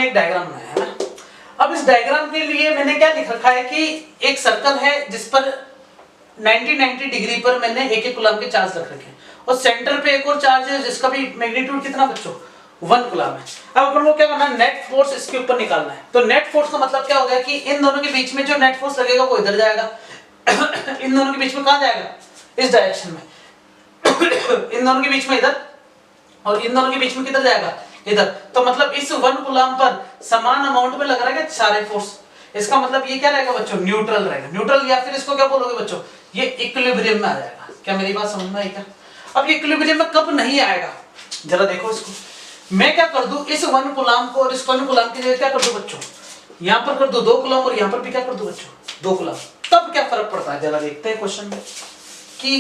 एक डायग्राम बनाया है ना। अब इस डायग्राम के लिए मैंने क्या लिख रखा है कि एक सर्कल है जिस पर 90 डिग्री पर मैंने एक एक कूलम के चार्ज रख रखे हैं और सेंटर पे एक और चार्ज है जिसका भी मैग्नीट्यूड कितना बच्चों 1 कूलम है। अब अपन को क्या करना है, नेट फोर्स इसके ऊपर निकालना है। तो नेट फोर्स का मतलब क्या हो गया कि इन दोनों के बीच में जो नेट फोर्स लगेगा वो इधर जाएगा इन दोनों के बीच में कहां जाएगा, इस डायरेक्शन में इन दोनों के बीच में इधर और इन दोनों के बीच में किधर जाएगा, इधर। तो मतलब इस 1 कूलम पर समान अमाउंट में लग रहा है सारे फोर्स। इसका मतलब ये क्या रहेगा बच्चों, न्यूट्रल रहेगा। न्यूट्रल या फिर इसको क्या बोलोगे बच्चों, ये इक्विलिब्रियम में आ जाएगा। क्या मेरी बात समझ में आई क्या? अब ये इक्विलिब्रियम में कब नहीं आएगा, जरा देखो इसको। मैं क्या कर दूं, इस 1 कूलम को और इस 1 कूलम की जगह क्या कर दूं बच्चों, यहां पर कर दूं 2 कूलम और यहां पर भी क्या कर दूं बच्चों 2 कूलम। तब क्या फर्क पड़ता है, जरा देखते हैं क्वेश्चन में। की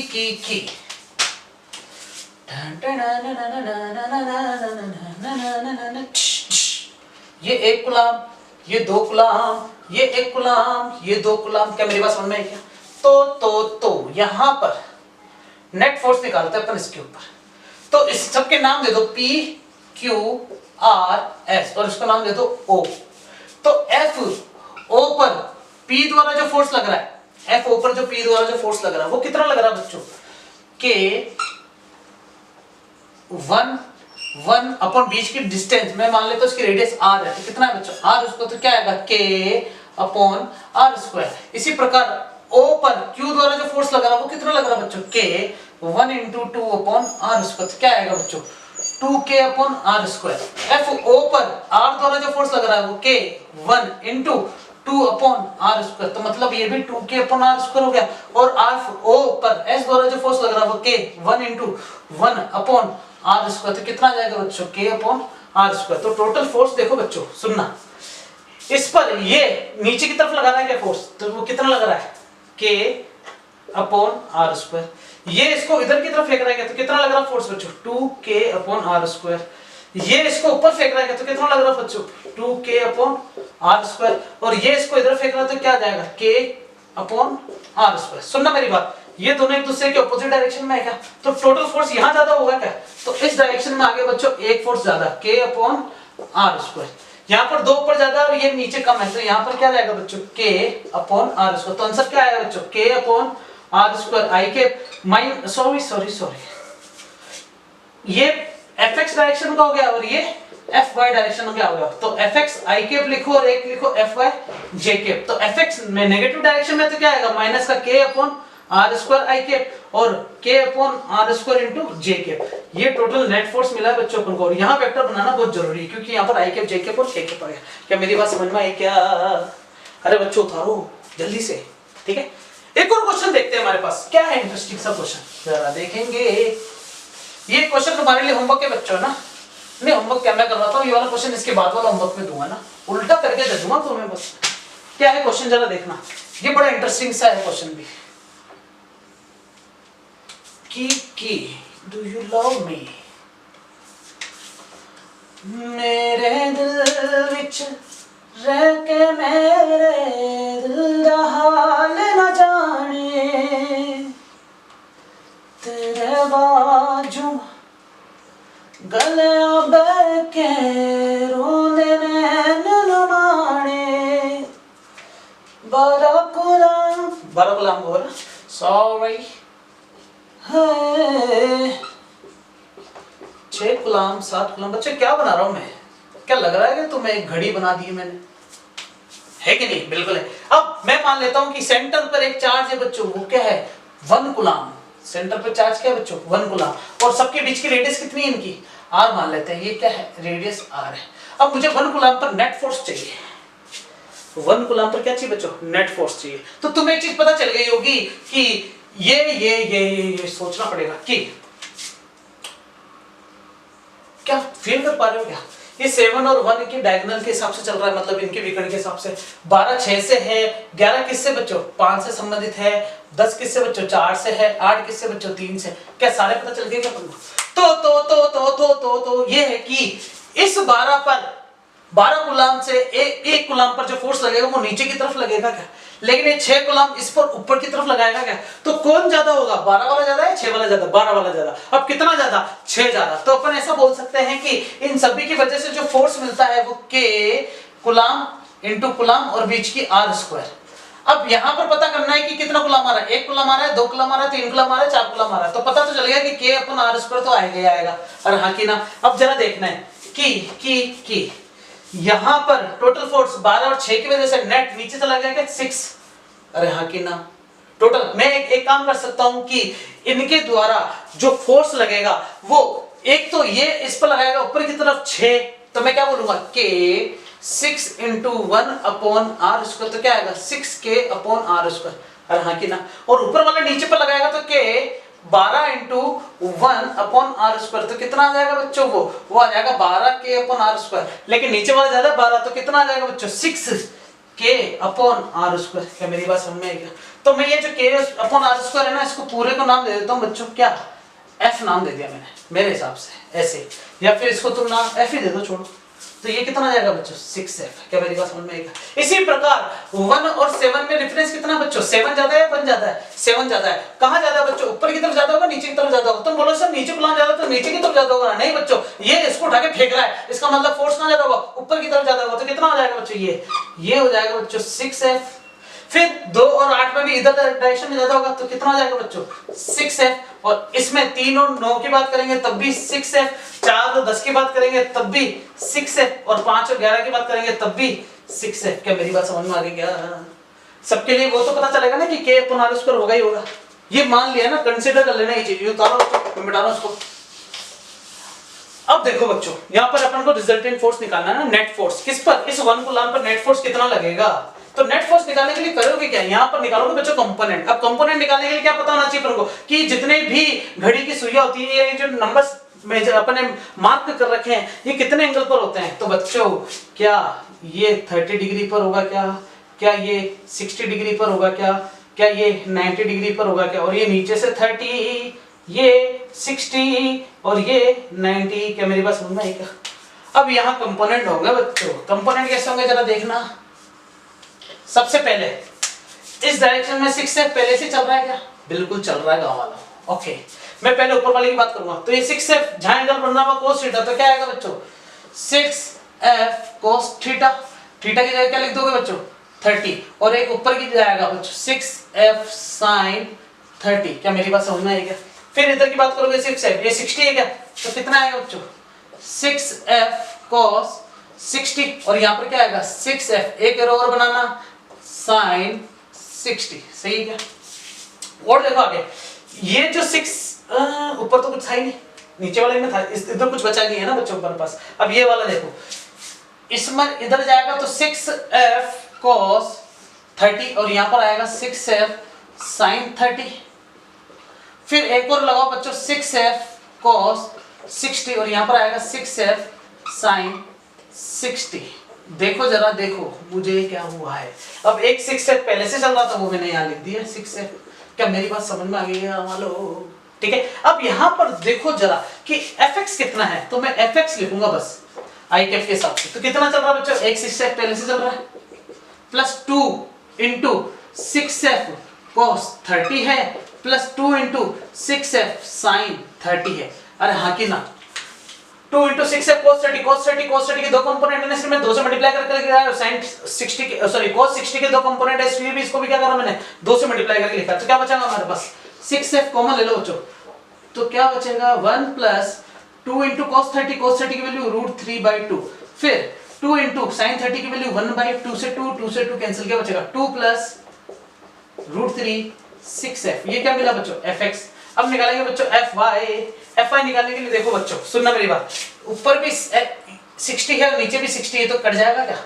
ये 1 कूलम, ये 2 कूलम, ये 1 कूलम, ये 2 कूलम। क्या मेरी बात समझ में आई क्या? तो यहां पर नेट फोर्स निकालते हैं अपन इसके ऊपर। तो इस सब के नाम दे दो P Q R S और इसका नाम दे दो O। तो F O पर P द्वारा जो फोर्स लग रहा है, F O पर जो P द्वारा जो फोर्स लग रहा है वो कितना लग रहा है बच्चों, K 1 अपॉन बीच की डिस्टेंस में मान लेते तो इसकी रेडियस R है, तो कितना है बच्चों R, उसको तो क्या आएगा K अपॉन R स्क्वायर। इसी प्रकार O पर Q द्वारा जो फोर्स लग रहा है वो कितना लग रहा है बच्चों, K 1 into 2 upon R square. तो क्या आएगा बच्चों 2K upon R square. F O पर R द्वारा जो फोर्स लग रहा है वो K 1 into 2 upon R square. तो मतलब ये भी 2K अपॉन R स्क्वायर हो गया। और F O पर S द्वारा जो फोर्स लग रहा है वो K 1 into 1 upon R square. तो कितना जाएगा बच्चों K अपॉन R स्क्वायर। तो टोटल फोर्स देखो बच्चों, सुनना, इस पर ये नीचे की तरफ लगा रहा है क्या फोर्स, तो वो कितना लग रहा है K अपॉन R स्क्वायर। ये इसको इधर की तरफ फेंक रहा है तो कितना लग रहा है फोर्स बच्चों 2K अपॉन R स्क्वायर। ये इसको ऊपर फेंक रहा है तो कितना लग रहा है बच्चों 2K अपॉन R स्क्वायर। और ये इसको इधर फेंक रहा है तो क्या जाएगा K अपॉन R स्क्वायर। सुनना मेरी बात, ये दोनों एक दूसरे के ऑपोजिट डायरेक्शन में है क्या, तो टोटल फोर्स यहां ज्यादा होगा क्या, तो इस डायरेक्शन में आगे बच्चों एक फोर्स ज्यादा K अपॉन R स्क्वायर। यहाँ पर 2 ऊपर ज्यादा और ये नीचे कम है तो यहाँ पर क्या जाएगा बच्चों K अपॉन R स्क्वायर। तो आंसर क्या आएगा बच्चों K अपॉन R स्क्वायर। आई के माइन सॉरी ये fx डायरेक्शन का हो गया और ये fy डायरेक्शन का हो गया। तो fx i कैप लिखो और एक लिखो fy j कैप। तो fx में नेगेटिव डायरेक्शन में तो क्या आएगा माइनस का k upon r square i cap और k upon r square into j cap. ये टोटल नेट फोर्स मिला है बच्चों अपन को। और यहाँ वेक्टर बनाना बहुत जरूरी है क्योंकि यहाँ पर i कैप j कैप और k कैप आ गया। क्या मेरी बात समझ में आई क्या? अरे बच्चों उतारो जल्दी से, ठीक है। एक और क्वेश्चन देखते हैं हमारे पास, क्या है इंटरेस्टिंग सा क्वेश्चन, जरा देखेंगे। ये क्वेश्चन तुम्हारे लिए होमवर्क है बच्चों ना, नहीं होमवर्क क्या मैं करवाता हूँ, ये वाला क्वेश्चन इसके बाद वाला होमवर्क में दूंगा ना, उल्टा करके दे दूंगा तुम्हें बस। क्या है क्वेश्चन जरा देखना, ये बड़ा इंटरेस्टिंग सा है क्वेश्चन भी। की डू यू लव मी, मेरे दिल विच रह के मेरे दिल दा हाल न जाने, तेरे बाजू गलियां बह के रोंदे नैन लुमाने, बारह गुलाम बोल सॉरी है 6 गुलाम 7 गुलाम। बच्चे क्या बना रहा हूं मैं, क्या लग रहा है कि तुम्हें एक घड़ी बना दी है मैंने, है कि नहीं? बिल्कुल है। अब मैं मान लेता हूं कि सेंटर पर एक चार्ज है बच्चों, वो क्या है 1 गुलाम। सेंटर पर चार्ज क्या है बच्चों 1 गुलाम और सबके बीच की रेडियस कितनी है इनकी r मान लेते हैं, ये क्या है रेडियस r है। अब मुझे 1 गुलाम पर नेट फोर्स चाहिए, 1 गुलाम पर क्या चाहिए बच्चों नेट फोर्स चाहिए। तो तुम्हें एक चीज पता चल गई होगी कि ये सोचना पड़ेगा कि क्या फील कर पा रहे हो क्या, ये 7 और 1 के डायगोनल के हिसाब से चल रहा है, मतलब इनके विकर्ण के हिसाब से। 12 6 से है, 11 किससे बच्चों 5 से संबंधित है, 10 किससे बच्चों 4 से है, 8 किससे बच्चों 3 से। क्या सारे पता चल गए क्या तुमको? तो ये है कि इस 12 पर 12 कूलाम से एक कूलाम पर जो फोर्स लगेगा वो नीचे की तरफ लगेगा क्या, लेकिन ये 6 कूलाम इस पर ऊपर की तरफ लगाएगा क्या, तो कौन ज्यादा होगा, 12 वाला ज्यादा है 6 वाला ज्यादा, 12 वाला ज्यादा। अब कितना ज्यादा, 6 ज्यादा। तो अपन ऐसा बोल सकते हैं कि इन सभी की वजह से जो फोर्स मिलता है वो K कूलाम इंटू कूलाम और बीच की R स्क्वायर। अब यहाँ पर पता करना है कि कितना कूलाम आ रहा है, 1 कूलाम आ रहा है, 2 कूलाम आ रहा है, 3 कूलाम आ रहा है, 4 कूलाम आ रहा है। तो पता तो चलेगा कि K अपन R स्क्वायर तो आएगा ही आएगा। और हाँ कि ना, अब जरा देखना है कि यहाँ पर टोटल फोर्स 12 और 6 की वजह से नेट नीचे चला गया क्या, 6। अरे हाँ कि ना, टोटल मैं एक काम कर सकता हूं कि इनके द्वारा जो फोर्स लगेगा वो एक तो ये इस पर लगाएगा ऊपर की तरफ 6, तो मैं क्या बोलूंगा K 6 into 1 upon R square, तो क्या आएगा 6K अपॉन आर स्क्वायर। अरे हाँ कि ना, और ऊपर वाला नीचे पर लगाएगा तो K 12 into 1 upon R square, तो कितना आ जाएगा बच्चों, वो आ जाएगा 12K अपॉन आर स्क्वायर। लेकिन नीचे वाला ज्यादा 12, तो कितना आ जाएगा बच्चों 6K अपॉन आर स्क्वायर। क्या मेरी बात समझ में आई क्या? तो मैं ये जो K अपॉन आर स्क्वायर है ना, इसको पूरे को नाम दे देता हूँ बच्चों, क्या F नाम दे दिया मैंने मेरे हिसाब से ऐसे, या फिर इसको तुम नाम F ही दे दो, छोड़ो। तो ये कितना जाएगा बच्चों 6F। क्या मेरी बात समझ में आएगा? इसी प्रकार 1 और 7 में डिफरेंस कितना बच्चों, 7 ज्यादा है 1 ज्यादा है, 7 ज्यादा है। कहां ज्यादा है बच्चों, ऊपर की तरफ ज्यादा होगा नीचे की तरफ ज्यादा होगा। तुम बोलो सर नीचे कौन ज्यादा, तो नीचे की तरफ ज्यादा होगा। नहीं बच्चों, ये इसको उठा के फेंक रहा है, इसका मतलब फोर्स कहां ज्यादा होगा, ऊपर की तरफ ज्यादा होगा। तो कितना हो जाएगा बच्चों, ये हो जाएगा बच्चों 6F। फिर 2 और 8 में भी इधर डायरेक्शन में ज्यादा होगा, तो कितना हो जाएगा बच्चों 6F। और इसमें 3 और 9 की बात करेंगे तब भी 6F, 4 और 10 की बात करेंगे तब भी 6F, और 5 और 11 की बात करेंगे तब भी 6F। क्या मेरी बात समझ में आ गई क्या? सबके लिए वो तो पता चलेगा ना कि K अपॉन R स्क्वायर होगा ही होगा। ये मान लिया ना, कंसीडर कर लेना ये चीज। उतारो मैं मिटा रहा हूं इसको। अब देखो बच्चों, यहाँ पर अपन को रिजल्टेंट फोर्स निकालना है ना, नेट फोर्स। किस पर, इस 1 कूलाम पर नेट फोर्स कितना लगेगा। तो नेट फोर्स निकालने के लिए करोगे क्या, यहाँ पर निकालोगे बच्चों कंपोनेंट। अब कंपोनेंट निकालने के लिए क्या पता होना चाहिए अपन को, कि जितने भी घड़ी की सुइयां होती है, ये जो नंबर्स में जो अपने मार्क कर रखे हैं, ये कितने एंगल पर होते हैं। तो बच्चों क्या ये 30 डिग्री पर होगा क्या ये 60 डिग्री पर होगा क्या ये 90 डिग्री पर होगा क्या, और ये नीचे से 30, ये 60 और ये 90। क्या मेरी बात समझ में आई क्या? अब यहाँ कंपोनेंट होंगे बच्चों। कंपोनेंट कैसे होंगे जरा देखना। सबसे पहले इस डायरेक्शन में 6F पहले से चल रहा है क्या, बिल्कुल चल रहा है गांव वाला। ओके, मैं पहले ऊपर वाले की बात करूंगा। तो ये 6F जहां एंगल बनना हुआ cos थीटा, तो क्या आएगा बच्चों 6F cos थीटा। थीटा की जगह क्या लिख दोगे बच्चों 30, और एक ऊपर की जाएगा बच्चों 6F sin 30। क्या मेरी बात समझ में आई क्या? फिर इधर की बात करोगे 6F, ये 60 है क्या, तो कितना आएगा बच्चों 6F cos 60, और यहाँ पर क्या आएगा 6F, एक एरो और बनाना sin 60। सही है क्या? और देखो आगे, ये जो 6 ऊपर तो कुछ था ही नहीं, नीचे वाले में था, इधर कुछ बचा नहीं है ना बच्चों के पास। अब ये वाला देखो, इसमें इधर जाएगा तो 6F cos 30, और यहाँ पर आएगा 6F sin 30। फिर एक और लगाओ बच्चों 6F cos 60, और यहाँ पर आएगा 6F sin 60। देखो जरा देखो मुझे क्या हुआ है। अब एक 6F पहले से चल रहा था, वो मैंने यहाँ लिख दिया 6F। क्या मेरी बात समझ में आ गई है वालों? ठीक है, अब यहाँ पर देखो जरा कि Fx कितना है, तो मैं Fx लिखूंगा बस आई कैप के हिसाब से। तो कितना चल रहा है बच्चों, एक 6F पहले से चल रहा है, प्लस 2 इंटू 6F cos 30 है, प्लस 2 इंटू 6F sin 30 है। अरे हाँ कि ना, 2 इंटू 6F cos 30 के दो कंपोनेंट है, इसलिए मैं 2 से मल्टीप्लाई करके लिखा है। sin 60 के सॉरी cos 60 के दो कंपोनेंट है, इसलिए भी इसको भी क्या करा मैंने 2 से मल्टीप्लाई करके लिखा। तो क्या बचेगा हमारे पास 6F कॉमन ले लो बच्चों, तो क्या बचेगा 1 प्लस 2 इंटू cos 30 की वैल्यू √3/2, फिर 2 इंटू sin 30 की वैल्यू 1/2 से 2 से 2 कैंसिल, क्या बचेगा 2 प्लस √3 6F। ये क्या मिला बच्चों Fx। अब निकालेंगे बच्चों Fy निकालने के लिए देखो बच्चों सुनना मेरी बात, ऊपर भी 60 है और नीचे भी 60 है, तो कट जाएगा क्या,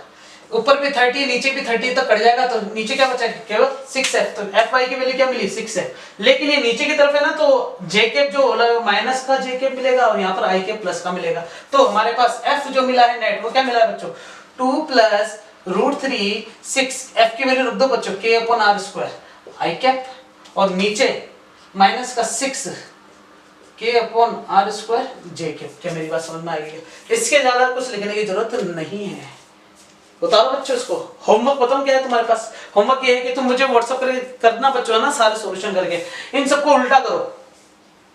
ऊपर भी 30 नीचे भी 30 तो कट जाएगा, तो नीचे क्या बचा केवल 6F। तो Fy की वैल्यू क्या मिली 6F। लेकिन ये नीचे की तरफ है ना, तो j कैप जो माइनस का j कैप मिलेगा और यहाँ पर i कैप प्लस का मिलेगा। तो हमारे पास F जो मिला है नेट, वो क्या मिला है बच्चों 2 प्लस √3 6F की वैल्यू रख दो बच्चों k upon r square i cap, और नीचे माइनस का 6 k upon r square j cap. क्या मेरी बात समझ में आ गई है? इसके ज्यादा कुछ लिखने की जरूरत नहीं है। बता रहा बच्चों इसको। होमवर्क बताऊं क्या है तुम्हारे पास? होमवर्क ये है कि तुम मुझे व्हाट्सएप करना बच्चों है ना, सारे सॉल्यूशन करके इन सबको उल्टा करो।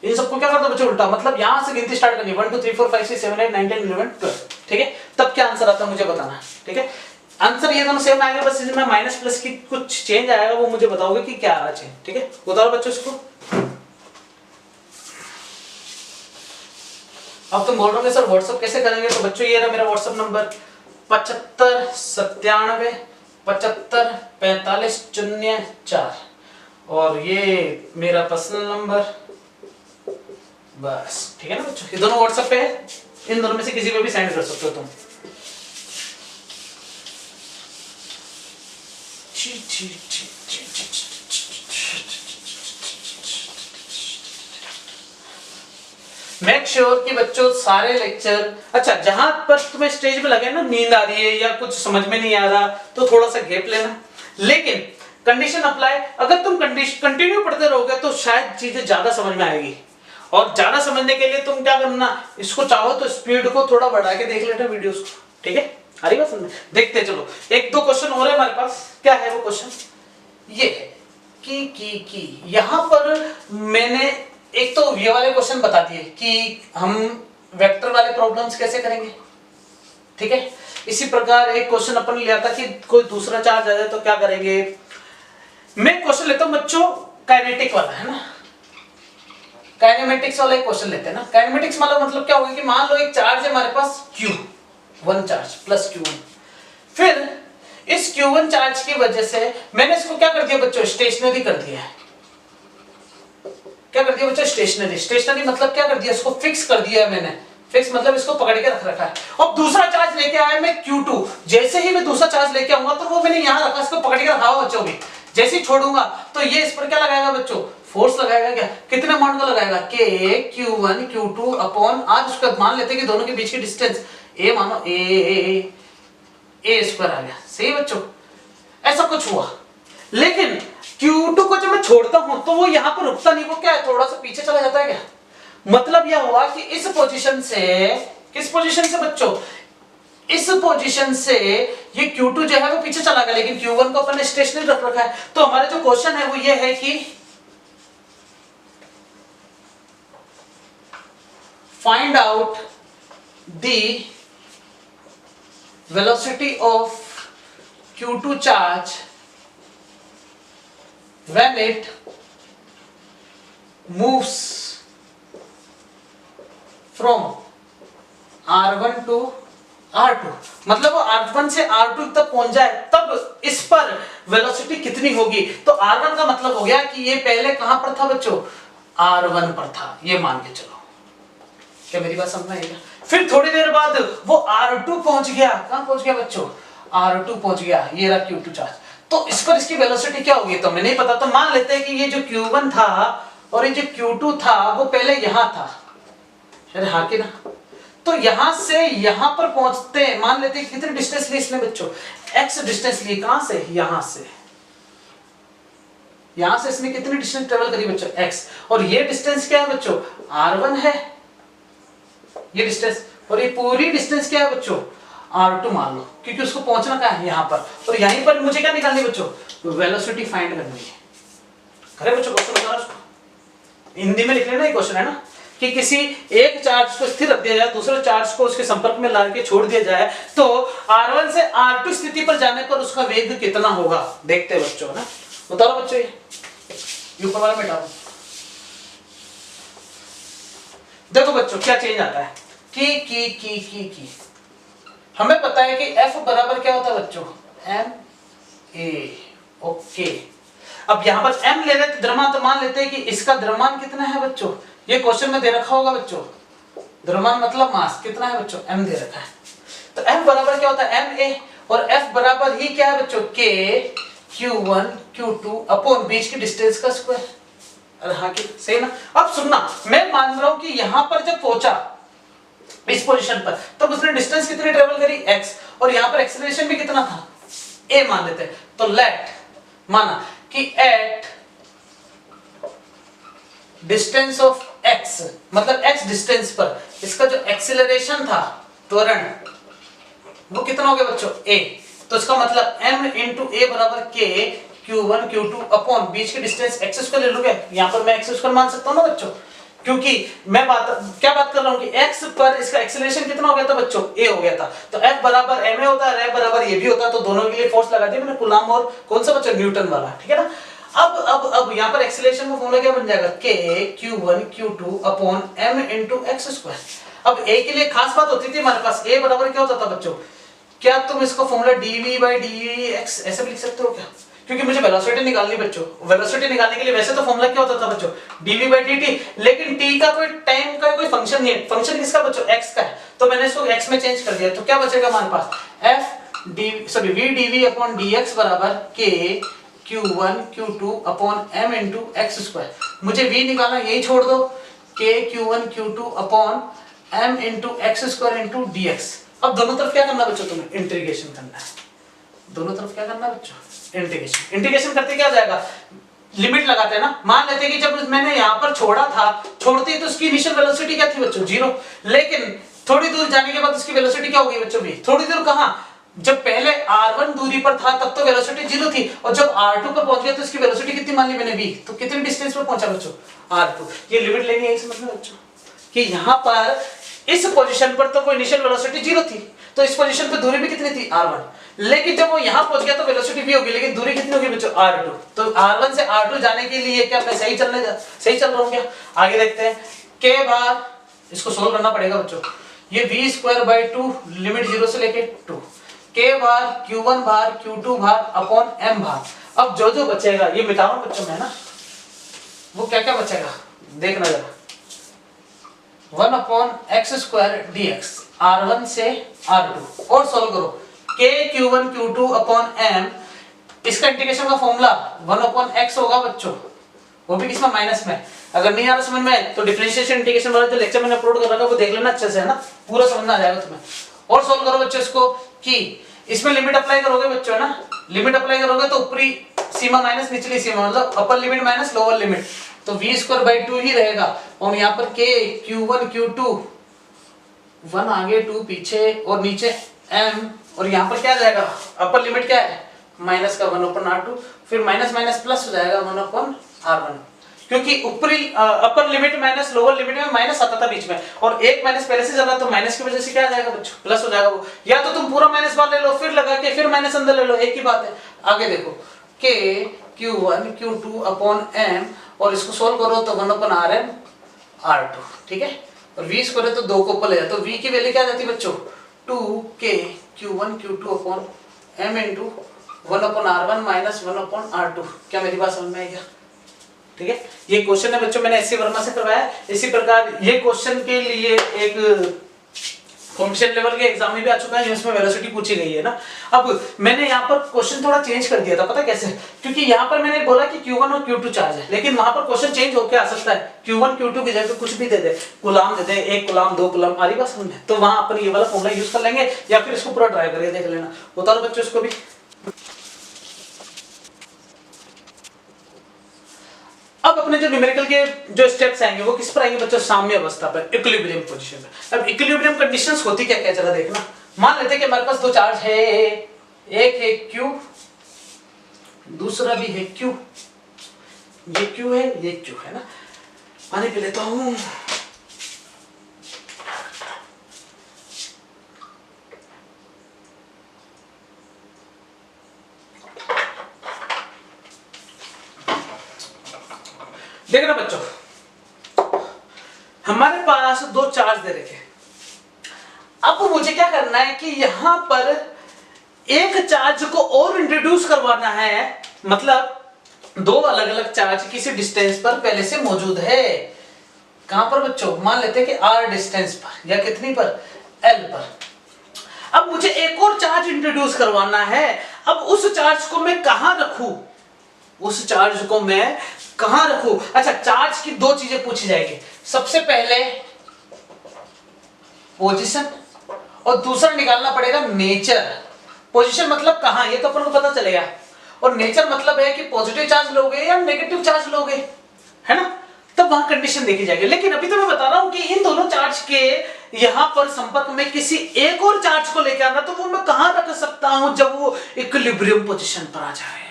इन सबको क्या कर दो बच्चों उल्टा, मतलब यहां से गिनती स्टार्ट करनी 1 2 3 4 5 6 7 8 9 10 11 12, ठीक है? तब क्या आंसर आता है मुझे बताना, ठीक है? आंसर ये दोनों सेम आएगा, बस इसमें माइनस प्लस की कुछ चेंज आएगा, वो मुझे बताओगे कि क्या आ रहा है, ठीक है? बताओ बच्चों इसको। अब तुम बोल रहे हो सर व्हाट्सएप कैसे करेंगे, तो बच्चों ये रहा मेरा व्हाट्सएप नंबर 75 97 75 45 04, और ये मेरा पर्सनल नंबर, बस ठीक है ना बच्चों? ये दोनों व्हाट्सएप पे है, इन दोनों में से किसी पे भी सेंड कर सकते हो तुम। मेक श्योर कि बच्चों सारे लेक्चर, अच्छा जहां पर तुम्हें स्टेज पे लगे ना नींद आ रही है या कुछ समझ में नहीं आ रहा तो थोड़ा सा गैप लेना, लेकिन कंडीशन अप्लाई, अगर तुम कंटिन्यू पढ़ते रहोगे तो शायद चीजें ज्यादा समझ में आएगी। और ज्यादा समझने के लिए तुम क्या करना, इसको चाहो तो स्पीड को थोड़ा बढ़ा के देख लेना वीडियोस को, ठीक है? आ रही बात समझ? देखते चलो, एक दो क्वेश्चन और है हमारे पास। क्या है वो क्वेश्चन? ये है कि यहां पर मैंने एक तो ये वाले क्वेश्चन बता दिए कि हम वेक्टर वाले प्रॉब्लम्स कैसे करेंगे, ठीक है? इसी प्रकार एक क्वेश्चन अपन लिया था कि कोई दूसरा चार्ज आ जाए तो क्या करेंगे। मैं क्वेश्चन लेता हूं बच्चों काइनेटिक वाला, है ना? काइनेमेटिक्स वाला एक क्वेश्चन लेते हैं ना। काइनेमेटिक्स मतलब क्या होगा कि मान लो एक चार्ज है हमारे पास Q1 चार्ज प्लस Q1, फिर इस Q1 चार्ज की वजह से मैंने इसको क्या कर दिया बच्चों, स्टेशनरी कर दिया है। क्या कर दिया बच्चों? स्टेशनरी। स्टेशनरी मतलब क्या कर दिया, इसको फिक्स कर दिया है मैंने। फिक्स मतलब इसको पकड़ के रख रखा है। अब दूसरा चार्ज लेके आया मैं Q2, जैसे ही मैं दूसरा चार्ज लेके आऊंगा तो वो मैंने यहां रखा, इसको पकड़ के रखा हुआ बच्चों भी। जैसे ही छोड़ूंगा तो ये इस पर क्या लगाएगा बच्चों, फोर्स लगाएगा। क्या, कितने अमाउंट का लगाएगा, K Q1 Q2 upon R square. मान लेते हैं कि दोनों के बीच की डिस्टेंस A मानो A स्क्वायर आ गया। सही बच्चों, ऐसा कुछ हुआ। लेकिन Q2 को जब मैं छोड़ता हूं तो वो यहां पर रुकता नहीं, वो क्या है थोड़ा सा पीछे चला जाता है। क्या मतलब यह हुआ कि इस पोजीशन से, किस पोजीशन से बच्चों, इस पोजीशन से ये Q2 जो है वो पीछे चला गया, लेकिन Q1 को अपन ने स्टेशनरी रख रखा है। तो हमारा जो क्वेश्चन है वो ये है कि find out the velocity of Q2 charge when it moves from R1 to R2, मतलब वो R1 से R2 तक पहुंच जाए तब इस पर वेलोसिटी कितनी होगी। तो R1 का मतलब हो गया कि ये पहले कहां पर था बच्चों, R1 पर था, ये मान के चलो। क्या मेरी बात समझ में आएगा? फिर थोड़ी देर बाद वो R2 पहुंच गया। कहां पहुंच गया बच्चों, R2 पहुंच गया। ये रहा Q2 चार्ज। तो इस पर इसकी वेलोसिटी क्या होगी तो हमें नहीं पता। तो मान लेते हैं कि ये जो Q1 था और ये जो Q2 था वो पहले यहां था, अरे हाँ कि ना? तो यहां से यहां पर पहुंचते मान लेते हैं कितनी डिस्टेंस ली इसने बच्चों, x डिस्टेंस ली। कहां से, यहां से। यहां से इसने कितनी डिस्टेंस ट्रेवल करी बच्चों, x। और ये डिस्टेंस क्या है बच्चों, R1 है ये डिस्टेंस। और ये पूरी डिस्टेंस क्या है बच्चों, R2 मान लो, क्योंकि उसको पहुंचना कहां है, यहां पर। और यहीं पर मुझे क्या निकालनी है बच्चों, वेलोसिटी फाइंड करनी है। करे बच्चों क्वेश्चन बता रहा उसको हिंदी में लिख लेना। ये क्वेश्चन है ना कि किसी एक चार्ज को स्थिर रख दिया जाए, दूसरे चार्ज को उसके संपर्क में ला के छोड़ दिया जाए, तो R1 से R2 स्थिति पर जाने पर उसका वेग कितना होगा। देखते हैं बच्चों ना, बताओ बच्चों। ये ऊपर वाला मिटाओ। देखो बच्चों क्या चेंज आता है की हमें पता है कि F बराबर क्या होता है बच्चों, ma। ओके, अब यहां पर m ले रहे थे द्रव्यमान, तो मान लेते हैं कि इसका द्रव्यमान कितना है बच्चों। ये क्वेश्चन में दे रखा होगा बच्चों, द्रव्यमान मतलब मास कितना है बच्चों, m दे रखा है। तो m बराबर क्या होता है, ma। और F बराबर ही क्या है बच्चों, K Q1 Q2 अपॉन बीच की डिस्टेंस का स्क्वायर। अरे हाँ कि सही ना। अब सुनना, मैं मान रहा हूं कि यहां पर जब पहुंचा इस पोजीशन पर, तब उसने डिस्टेंस कितनी ट्रेवल करी, x। और यहां पर एक्सेलरेशन भी कितना था, a मान लेते हैं। तो लेट माना कि एट डिस्टेंस ऑफ x, मतलब x डिस्टेंस पर इसका जो एक्सेलरेशन था, त्वरण, वो कितना हो गया बच्चों, a। तो इसका मतलब m इंटू ए बराबर के Q1 Q2 अपॉन बीच के डिस्टेंस x स्क्वायर ले लोगे, यहाँ पर मैं x स्क्वायर मान सकता हूँ ना बच्चों, क्योंकि मैं क्या बात कर रहा हूँ कि x पर इसका एक्सेलरेशन कितना हो गया था बच्चों, a हो गया था, तो F बराबर ma होता है, F बराबर a भी होता है, तो दोनों के लिए फोर्स लगा दिया मैंने कूलम और कौन सा बच्चों, न्यूटन वाला, ठीक है ना। अब यहाँ पर एक्सेलरेशन का फॉर्मूला क्या बन जाएगा, k Q1 Q2 upon m into x square. अब a के लिए खास बात होती थी हमारे पास, a बराबर क्या होता था बच्चों, क्या तुम इसको फॉर्मूला dv बाई dx ऐसे भी लिख सकते हो क्या, क्योंकि मुझे वेलोसिटी निकालनी बच्चों, वेलोसिटी निकालने के लिए वैसे तो फॉर्मूला क्या होता था बच्चों, dv बाई dt, लेकिन t का कोई टाइम का कोई फंक्शन नहीं है, फंक्शन किसका बच्चों, x का है, तो मैंने इसको x में चेंज कर दिया, तो क्या बचेगा हमारे पास v dv अपॉन dx बराबर k Q1 Q2 upon m into x square. मुझे v निकालना, यही छोड़ दो, k Q1 Q2 upon m into x square into dx। अब दोनों तरफ क्या करना बच्चों, तुम्हें इंटीग्रेशन करना है, दोनों तरफ क्या करना बच्चों, इंटीग्रेशन। इंटीग्रेशन करते क्या जाएगा, लिमिट लगाते हैं ना, मान लेते हैं कि जब मैंने यहाँ पर छोड़ा था, छोड़ते ही तो उसकी इनिशियल वेलोसिटी क्या थी बच्चों, 0, लेकिन थोड़ी दूर जाने के बाद उसकी वेलोसिटी क्या होगी बच्चों, v। थोड़ी दूर कहाँ, जब पहले r1 दूरी पर था तब तो वेलोसिटी 0 थी, और जब r2 पर पहुंच गया तो इसकी वेलोसिटी कितनी मान ली मैंने, v, तो कितने डिस्टेंस पर पहुंचा बच्चों, r2। ये लिमिट लेनी है, समझ में बच्चों, कि यहाँ पर इस पोजीशन पर तो वो इनिशियल वेलोसिटी 0 थी, तो इस पोजीशन पे दूरी भी कितनी थी, r1, लेकिन जब वो यहाँ पहुंच गया तो वेलोसिटी v होगी, लेकिन दूरी कितनी होगी बच्चों, r2। तो r1 से r2 जाने के लिए क्या मैं सही चल रहा हूँ क्या, आगे देखते हैं, k बार, इसको सोल्व करना पड़ेगा बच्चों, ये v स्क्वायर बाई 2 लिमिट 0 से लेके 2, k बार q1 बार q2 बार अपॉन m बार। अब जो जो बचेगा ये मिटा रहा हूं बच्चों मैं ना, वो क्या क्या बचेगा देखना जरा, 1 upon x square dx r1 से r2, और सोल्व करो, k q1 q2 upon m, इसका इंटीग्रेशन का फॉर्मूला 1 अपॉन x होगा बच्चों, वो भी किसमें, माइनस में। अगर नहीं आ रहा समझ में तो डिफरेंशिएशन इंटीग्रेशन वाला जो लेक्चर मैंने अपलोड कर रखा है वो देख लेना अच्छे से, है ना, पूरा समझ में आ जाएगा तुम्हें। और सोल्व करो बच्चों इसको, कि इसमें लिमिट अप्लाई करोगे बच्चों, ना लिमिट अप्लाई करोगे तो ऊपरी सीमा माइनस निचली सीमा, मतलब upper limit minus lower limit, तो v स्क्वायर बाई 2 ही रहेगा, और यहाँ पर k q1 q2 1 आगे 2 पीछे और नीचे m, और यहाँ पर क्या जाएगा, अपर लिमिट क्या है, माइनस का 1 अपॉन r2, फिर माइनस माइनस प्लस हो जाएगा 1 अपॉन r1, क्योंकि ऊपरी upper limit minus lower limit में माइनस आता था बीच में, और एक माइनस पहले से ज्यादा, तो माइनस की वजह से क्या आ जाएगा बच्चों, प्लस हो जाएगा वो, या तो तुम पूरा माइनस बार ले लो फिर लगा के फिर माइनस अंदर ले लो, एक ही बात है। आगे देखो, k q1 q2 upon m, और इसको सोल्व करो तो 1 अपॉन rm r2, ठीक है, और v स्क्वायर तो 2 को ऊपर ले जाए, तो v की वैल्यू क्या आ जाती है बच्चों, 2k q1 q2 upon m into 1 upon r1 minus 1 upon r2। क्या मेरी बात समझ में आई क्या, ठीक है। ये क्वेश्चन है बच्चों मैंने एससी वर्मा से करवाया, इसी प्रकार ये क्वेश्चन के लिए एक कॉम्पिटिशन लेवल के एग्जाम में भी आ चुका है जिसमें वेलोसिटी पूछी गई है ना। अब मैंने यहाँ पर क्वेश्चन थोड़ा चेंज कर दिया था, पता कैसे, क्योंकि यहाँ पर मैंने बोला कि Q1 और Q2 चार्ज है, लेकिन वहां पर क्वेश्चन चेंज होकर आ सकता है, Q1 Q2 की जगह कुछ भी दे दे, गुलाम दे दे, 1 गुलाम 2 गुलाम, आ रही बात समझ में, तो वहां अपन ये वाला फॉर्मूला यूज कर लेंगे, या फिर इसको पूरा ट्राई करके देख लेना। बता दो बच्चों इसको भी। अब अपने जो न्यूमेरिकल के जो स्टेप्स आएंगे वो किस पर आएंगे बच्चों, साम्य अवस्था पर, इक्विलिब्रियम पोजीशन पर। अब इक्विलिब्रियम कंडीशंस होती क्या क्या जरा देखना। मान लेते हैं कि हमारे पास दो चार्ज है, एक है Q, दूसरा भी है Q, ये Q है ये Q है ना। पानी पी लेता हूं। देखना बच्चों, हमारे पास दो चार्ज दे रखे, अब मुझे क्या करना है कि यहां पर एक चार्ज को और इंट्रोड्यूस करवाना है, मतलब दो अलग अलग चार्ज किसी डिस्टेंस पर पहले से मौजूद है। कहां पर बच्चों, मान लेते हैं कि r डिस्टेंस पर, या कितनी पर, l पर। अब मुझे एक और चार्ज इंट्रोड्यूस करवाना है। अब उस चार्ज को मैं कहां रखूं, उस चार्ज को मैं कहां रखूं। अच्छा, चार्ज की दो चीजें पूछी जाएगी, सबसे पहले पोजीशन, और दूसरा निकालना पड़ेगा नेचर। पोजीशन मतलब कहां, ये तो अपन को पता चलेगा, और नेचर मतलब है कि पॉजिटिव चार्ज लोगे या नेगेटिव चार्ज लोगे, है ना। तो तब वहां कंडीशन देखी जाएगी। लेकिन अभी तो मैं बता रहा हूं कि इन दोनों चार्ज के यहां पर संपर्क में किसी एक और चार्ज को लेकर आना, तो वो मैं कहां रख सकता हूं जब वो इक्विलिब्रियम पोजीशन पर आ जाए।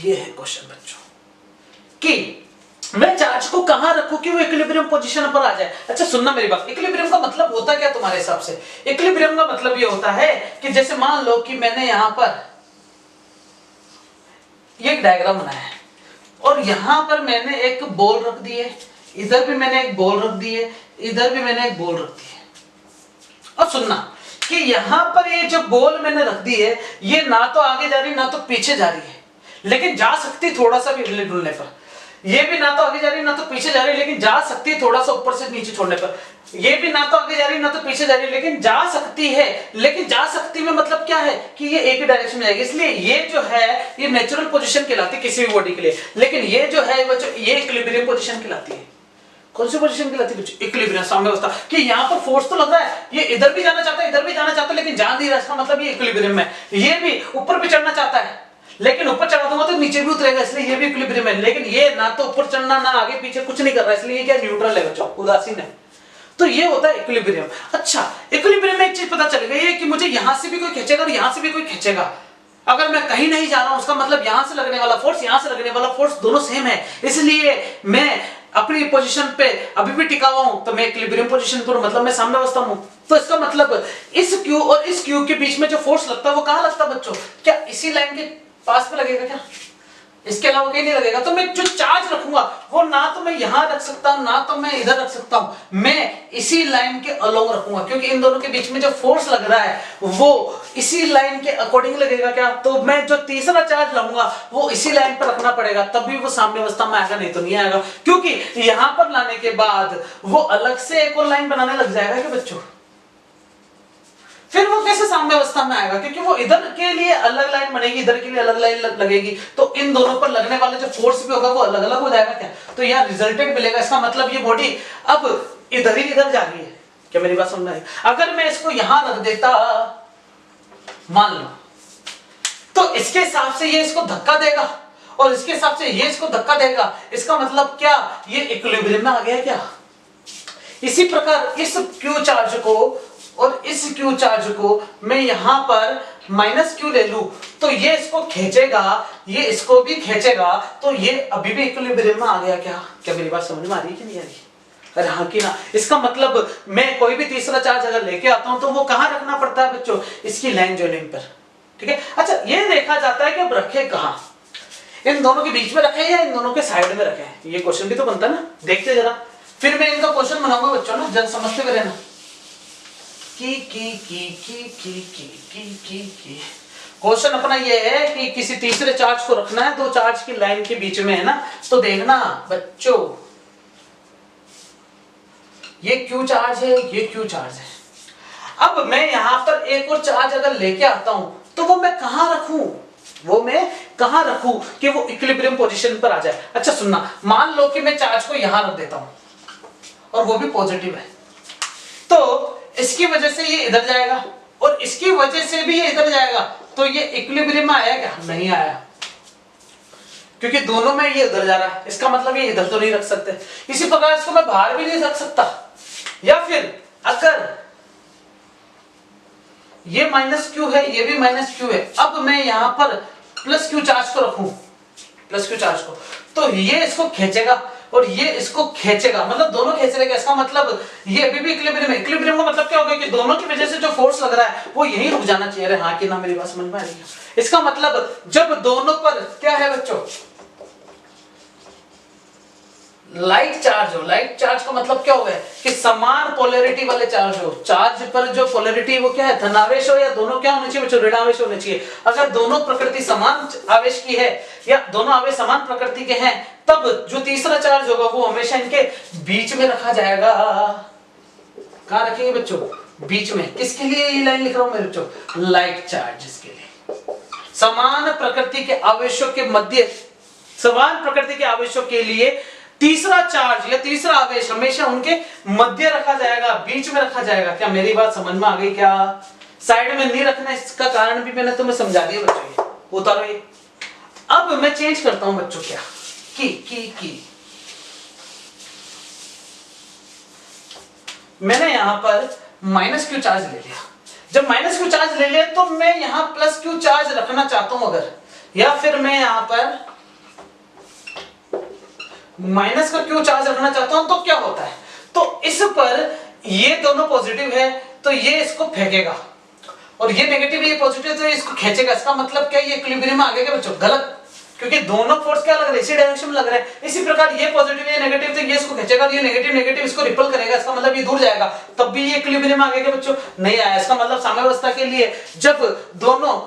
ये है क्वेश्चन बच्चों कि मैं चार्ज को कहां रखूं कि वो इक्विलिब्रियम पोजीशन पर आ जाए। अच्छा सुनना मेरी बात, इक्विलिब्रियम का मतलब होता क्या तुम्हारे हिसाब से? इक्विलिब्रियम का मतलब ये होता है कि जैसे मान लो कि मैंने यहां पर ये एक डायग्राम बनाया है और यहां पर मैंने एक बॉल रख दी है, इधर भी मैंने एक बॉल रख दी है, इधर भी मैंने एक बॉल रख दी है। और सुनना कि यहां पर ये जो बॉल मैंने रख दी है, ये ना तो आगे जा रही ना तो पीछे जा रही है, लेकिन जा सकती थोड़ा सा भी हिलने डुलने पर। ये भी ना तो आगे जा रही ना तो पीछे जा रही, लेकिन जा सकती है थोड़ा सा ऊपर से नीचे छोड़ने पर। ये भी ना तो आगे जा रही ना तो पीछे जा रही, लेकिन जा सकती है। लेकिन जा सकती में मतलब क्या है कि ये एक ही डायरेक्शन में जाएगी, इसलिए ये जो है ये नेचुरल पोजीशन कहलाती है किसी भी बॉडी के लिए। लेकिन ये जो है बच्चों ये इक्विलिब्रियम पोजीशन कहलाती है। कौन सी पोजीशन कहलाती है बच्चों? इक्विलिब्रियम, साम्यावस्था। कि यहाँ पर फोर्स तो लग रहा है, ये इधर भी जाना चाहता है इधर भी जाना चाहता है, लेकिन जा नहीं रहा, इसका मतलब ये इक्विलिब्रियम है। ये भी ऊपर भी चढ़ना चाहता है, लेकिन ऊपर चढ़ा दूंगा तो नीचे भी उतरेगा, इसलिए ये भी इक्विलिब्रियम है। लेकिन ये ना तो ऊपर चढ़ना ना आगे पीछे कुछ नहीं कर रहा है, इसलिए ये क्या न्यूट्रल है बच्चों, उदासीन है। तो ये होता है इक्विलिब्रियम। अच्छा, इक्विलिब्रियम में एक चीज पता चल गई है कि मुझे यहां से भी कोई खींचेगा और यहां से भी कोई खींचेगा। अगर मैं कहीं नहीं जा रहा हूं, उसका मतलब यहां से लगने वाला फोर्स यहां से लगने वाला फोर्स दोनों सेम है, इसलिए मैं अपनी पोजीशन पे अभी भी टिका हुआ हूं, तो मैं इक्विलिब्रियम पोजीशन पर, मतलब मैं साम्यावस्था में हूं। तो इसका मतलब इस क्यू और इस क्यू के बीच में जो फोर्स लगता है वो कहां लगता है बच्चों? क्या इसी लाइन के पास में लगेगा क्या? इसके अलावा कहीं नहीं लगेगा। तो मैं जो चार्ज रखूंगा वो ना तो मैं यहां रख सकता हूं ना तो मैं इधर रख सकता हूं, मैं इसी लाइन के अलोंग रखूंगा, क्योंकि इन दोनों के बीच में जो फोर्स लग रहा है वो इसी लाइन के अकॉर्डिंग लगेगा। क्या? तो मैं जो तीसरा चार्ज लाऊंगा वो इसी लाइन पर रखना पड़ेगा, तभी वो साम्यावस्था में आएगा, नहीं तो नहीं आएगा। क्योंकि यहां पर लाने के बाद वो अलग से एक और लाइन बनाने लग जाएगा क्या बच्चों? फिर वो कैसे साम्यावस्था में आएगा? क्योंकि वो इधर के लिए अलग लाइन बनेगी, इधर के लिए अलग लाइन लगेगी, तो इन दोनों पर लगने वाले जो फोर्स भी होगा वो अलग अलग हो जाएगा क्या? तो यहाँ रिजल्टेंट मिलेगा। इसका मतलब ये बॉडी अब इधर ही इधर जा रही है। क्या मेरी बात समझ में आई? अगर मैं इसको यहां रख देता मान लो, तो इसके हिसाब से ये इसको धक्का देगा और इसके हिसाब से ये इसको धक्का देगा। इसका मतलब क्या? ये इक्विलिब्रियम में आ गया क्या? इसी प्रकार इस क्यू चार्ज को और इस क्यू चार्ज को मैं यहां पर माइनस क्यू ले लूं, तो ये इसको खींचेगा, ये इसको भी खींचेगा, तो ये अभी भी इक्विलिब्रियम में आ गया क्या? क्या मेरी बात समझ में आ रही है कि नहीं आ रही? अरे हाँ कि ना। इसका मतलब मैं कोई भी तीसरा चार्ज अगर लेके आता हूं तो वो कहां रखना पड़ता है बच्चों? इसकी लाइन जॉइनिंग पर। ठीक है। अच्छा, ये देखा जाता है कि अब रखे कहां, इन दोनों के बीच में रखे या इन दोनों के साइड में रखे? ये क्वेश्चन भी तो बनता है ना। देखते जरा, फिर मैं इनका क्वेश्चन बनाऊंगा बच्चों ना, जरा समझते हुए रहना। क्वेश्चन अपना ये है कि किसी तीसरे चार्ज को रखना है, दो चार्ज की लाइन के बीच में है ना। तो देखना बच्चों, ये क्यू चार्ज है, ये क्यू चार्ज है। अब मैं यहां पर एक और चार्ज अगर लेके आता हूं तो वो मैं कहां रखूं? वो मैं कहां रखूं कि वो इक्विलिब्रियम पोजीशन पर आ जाए? अच्छा सुनना, मान लो कि मैं चार्ज को यहां रख देता हूं और वो भी पॉजिटिव है, तो इसकी वजह से ये इधर जाएगा और इसकी वजह से भी ये इधर जाएगा, तो ये इक्विलिब्रियम में आया क्या? नहीं आया, क्योंकि दोनों में ये इधर जा रहा है। इसका मतलब ये इधर तो नहीं रख सकते। इसी प्रकार इसको मैं बाहर भी नहीं रख सकता। या फिर अगर ये माइनस क्यू है, ये भी माइनस क्यू है, अब मैं यहां पर प्लस क्यू चार्ज को रखूं, प्लस क्यू चार्ज को, तो ये इसको खींचेगा और ये इसको खींचेगा, मतलब दोनों खींच लेगा। इसका मतलब ये अभी भी इक्विलिब्रियम है। इक्विलिब्रियम का मतलब क्या होगा कि दोनों की वजह से जो फोर्स लग रहा है वो यहीं रुक जाना चाहिए। अरे हाँ कि ना, मेरी बात समझ में आ रही है? इसका मतलब जब दोनों पर क्या है बच्चों? लाइक चार्ज हो। लाइक चार्ज का मतलब क्या होगा कि समान पोलैरिटी वाले चार्ज हो। चार्ज पर जो पोलैरिटी वो क्या है? धनावेश हो, या दोनों क्या होने चाहिए बच्चों? ऋणावेश होने चाहिए। अगर दोनों प्रकृति समान आवेश की है या दोनों आवेश समान प्रकृति के हैं, तब जो तीसरा चार्ज होगा वो हमेशा इनके बीच में रखा जाएगा। कहां रखेंगे बच्चों? बीच में। किसके लिए ये लाइन लिख रहा हूं मैं बच्चों? लाइक चार्ज के लिए। समान प्रकृति के आवेशों के मध्य, समान प्रकृति के आवेशों के लिए तीसरा चार्ज या तीसरा आवेश हमेशा उनके मध्य रखा जाएगा, बीच में रखा जाएगा। क्या मेरी बात समझ में आ गई? क्या साइड में नहीं रखना, इसका कारण भी मैंने तुम्हें समझा दिया बच्चों। उतारो ये। अब मैं चेंज करता हूं बच्चों, क्या की मैंने यहाँ पर माइनस क्यू चार्ज ले लिया। जब माइनस क्यू चार्ज ले लिया तो मैं यहाँ प्लस क्यू चार्ज रखना चाहता हूं अगर, या फिर मैं यहाँ पर माइनस का क्यू चार्ज रखना चाहता हूं तो क्या होता है, तो इस पर ये दोनों पॉजिटिव है तो ये इसको फेंकेगा, और ये नेगेटिव ये पॉजिटिव तो ये इसको खींचेगा। इसका मतलब क्या, ये इक्विलिब्रियम में आ गया क्या बच्चों? गलत, क्योंकि दोनों फोर्स क्या लग रहे हैं, इसी डायरेक्शन में लग रहे हैं। इसी प्रकार ये पॉजिटिव ये नेगेटिव तो ये इसको खींचेगा, ये नेगेटिव नेगेटिव इसको रिपल करेगा, इसका मतलब ये दूर जाएगा, तब भी ये इक्विलिब्रियम में आ गया क्या बच्चों? नहीं आया। इसका मतलब साम्यावस्था के लिए जब दोनों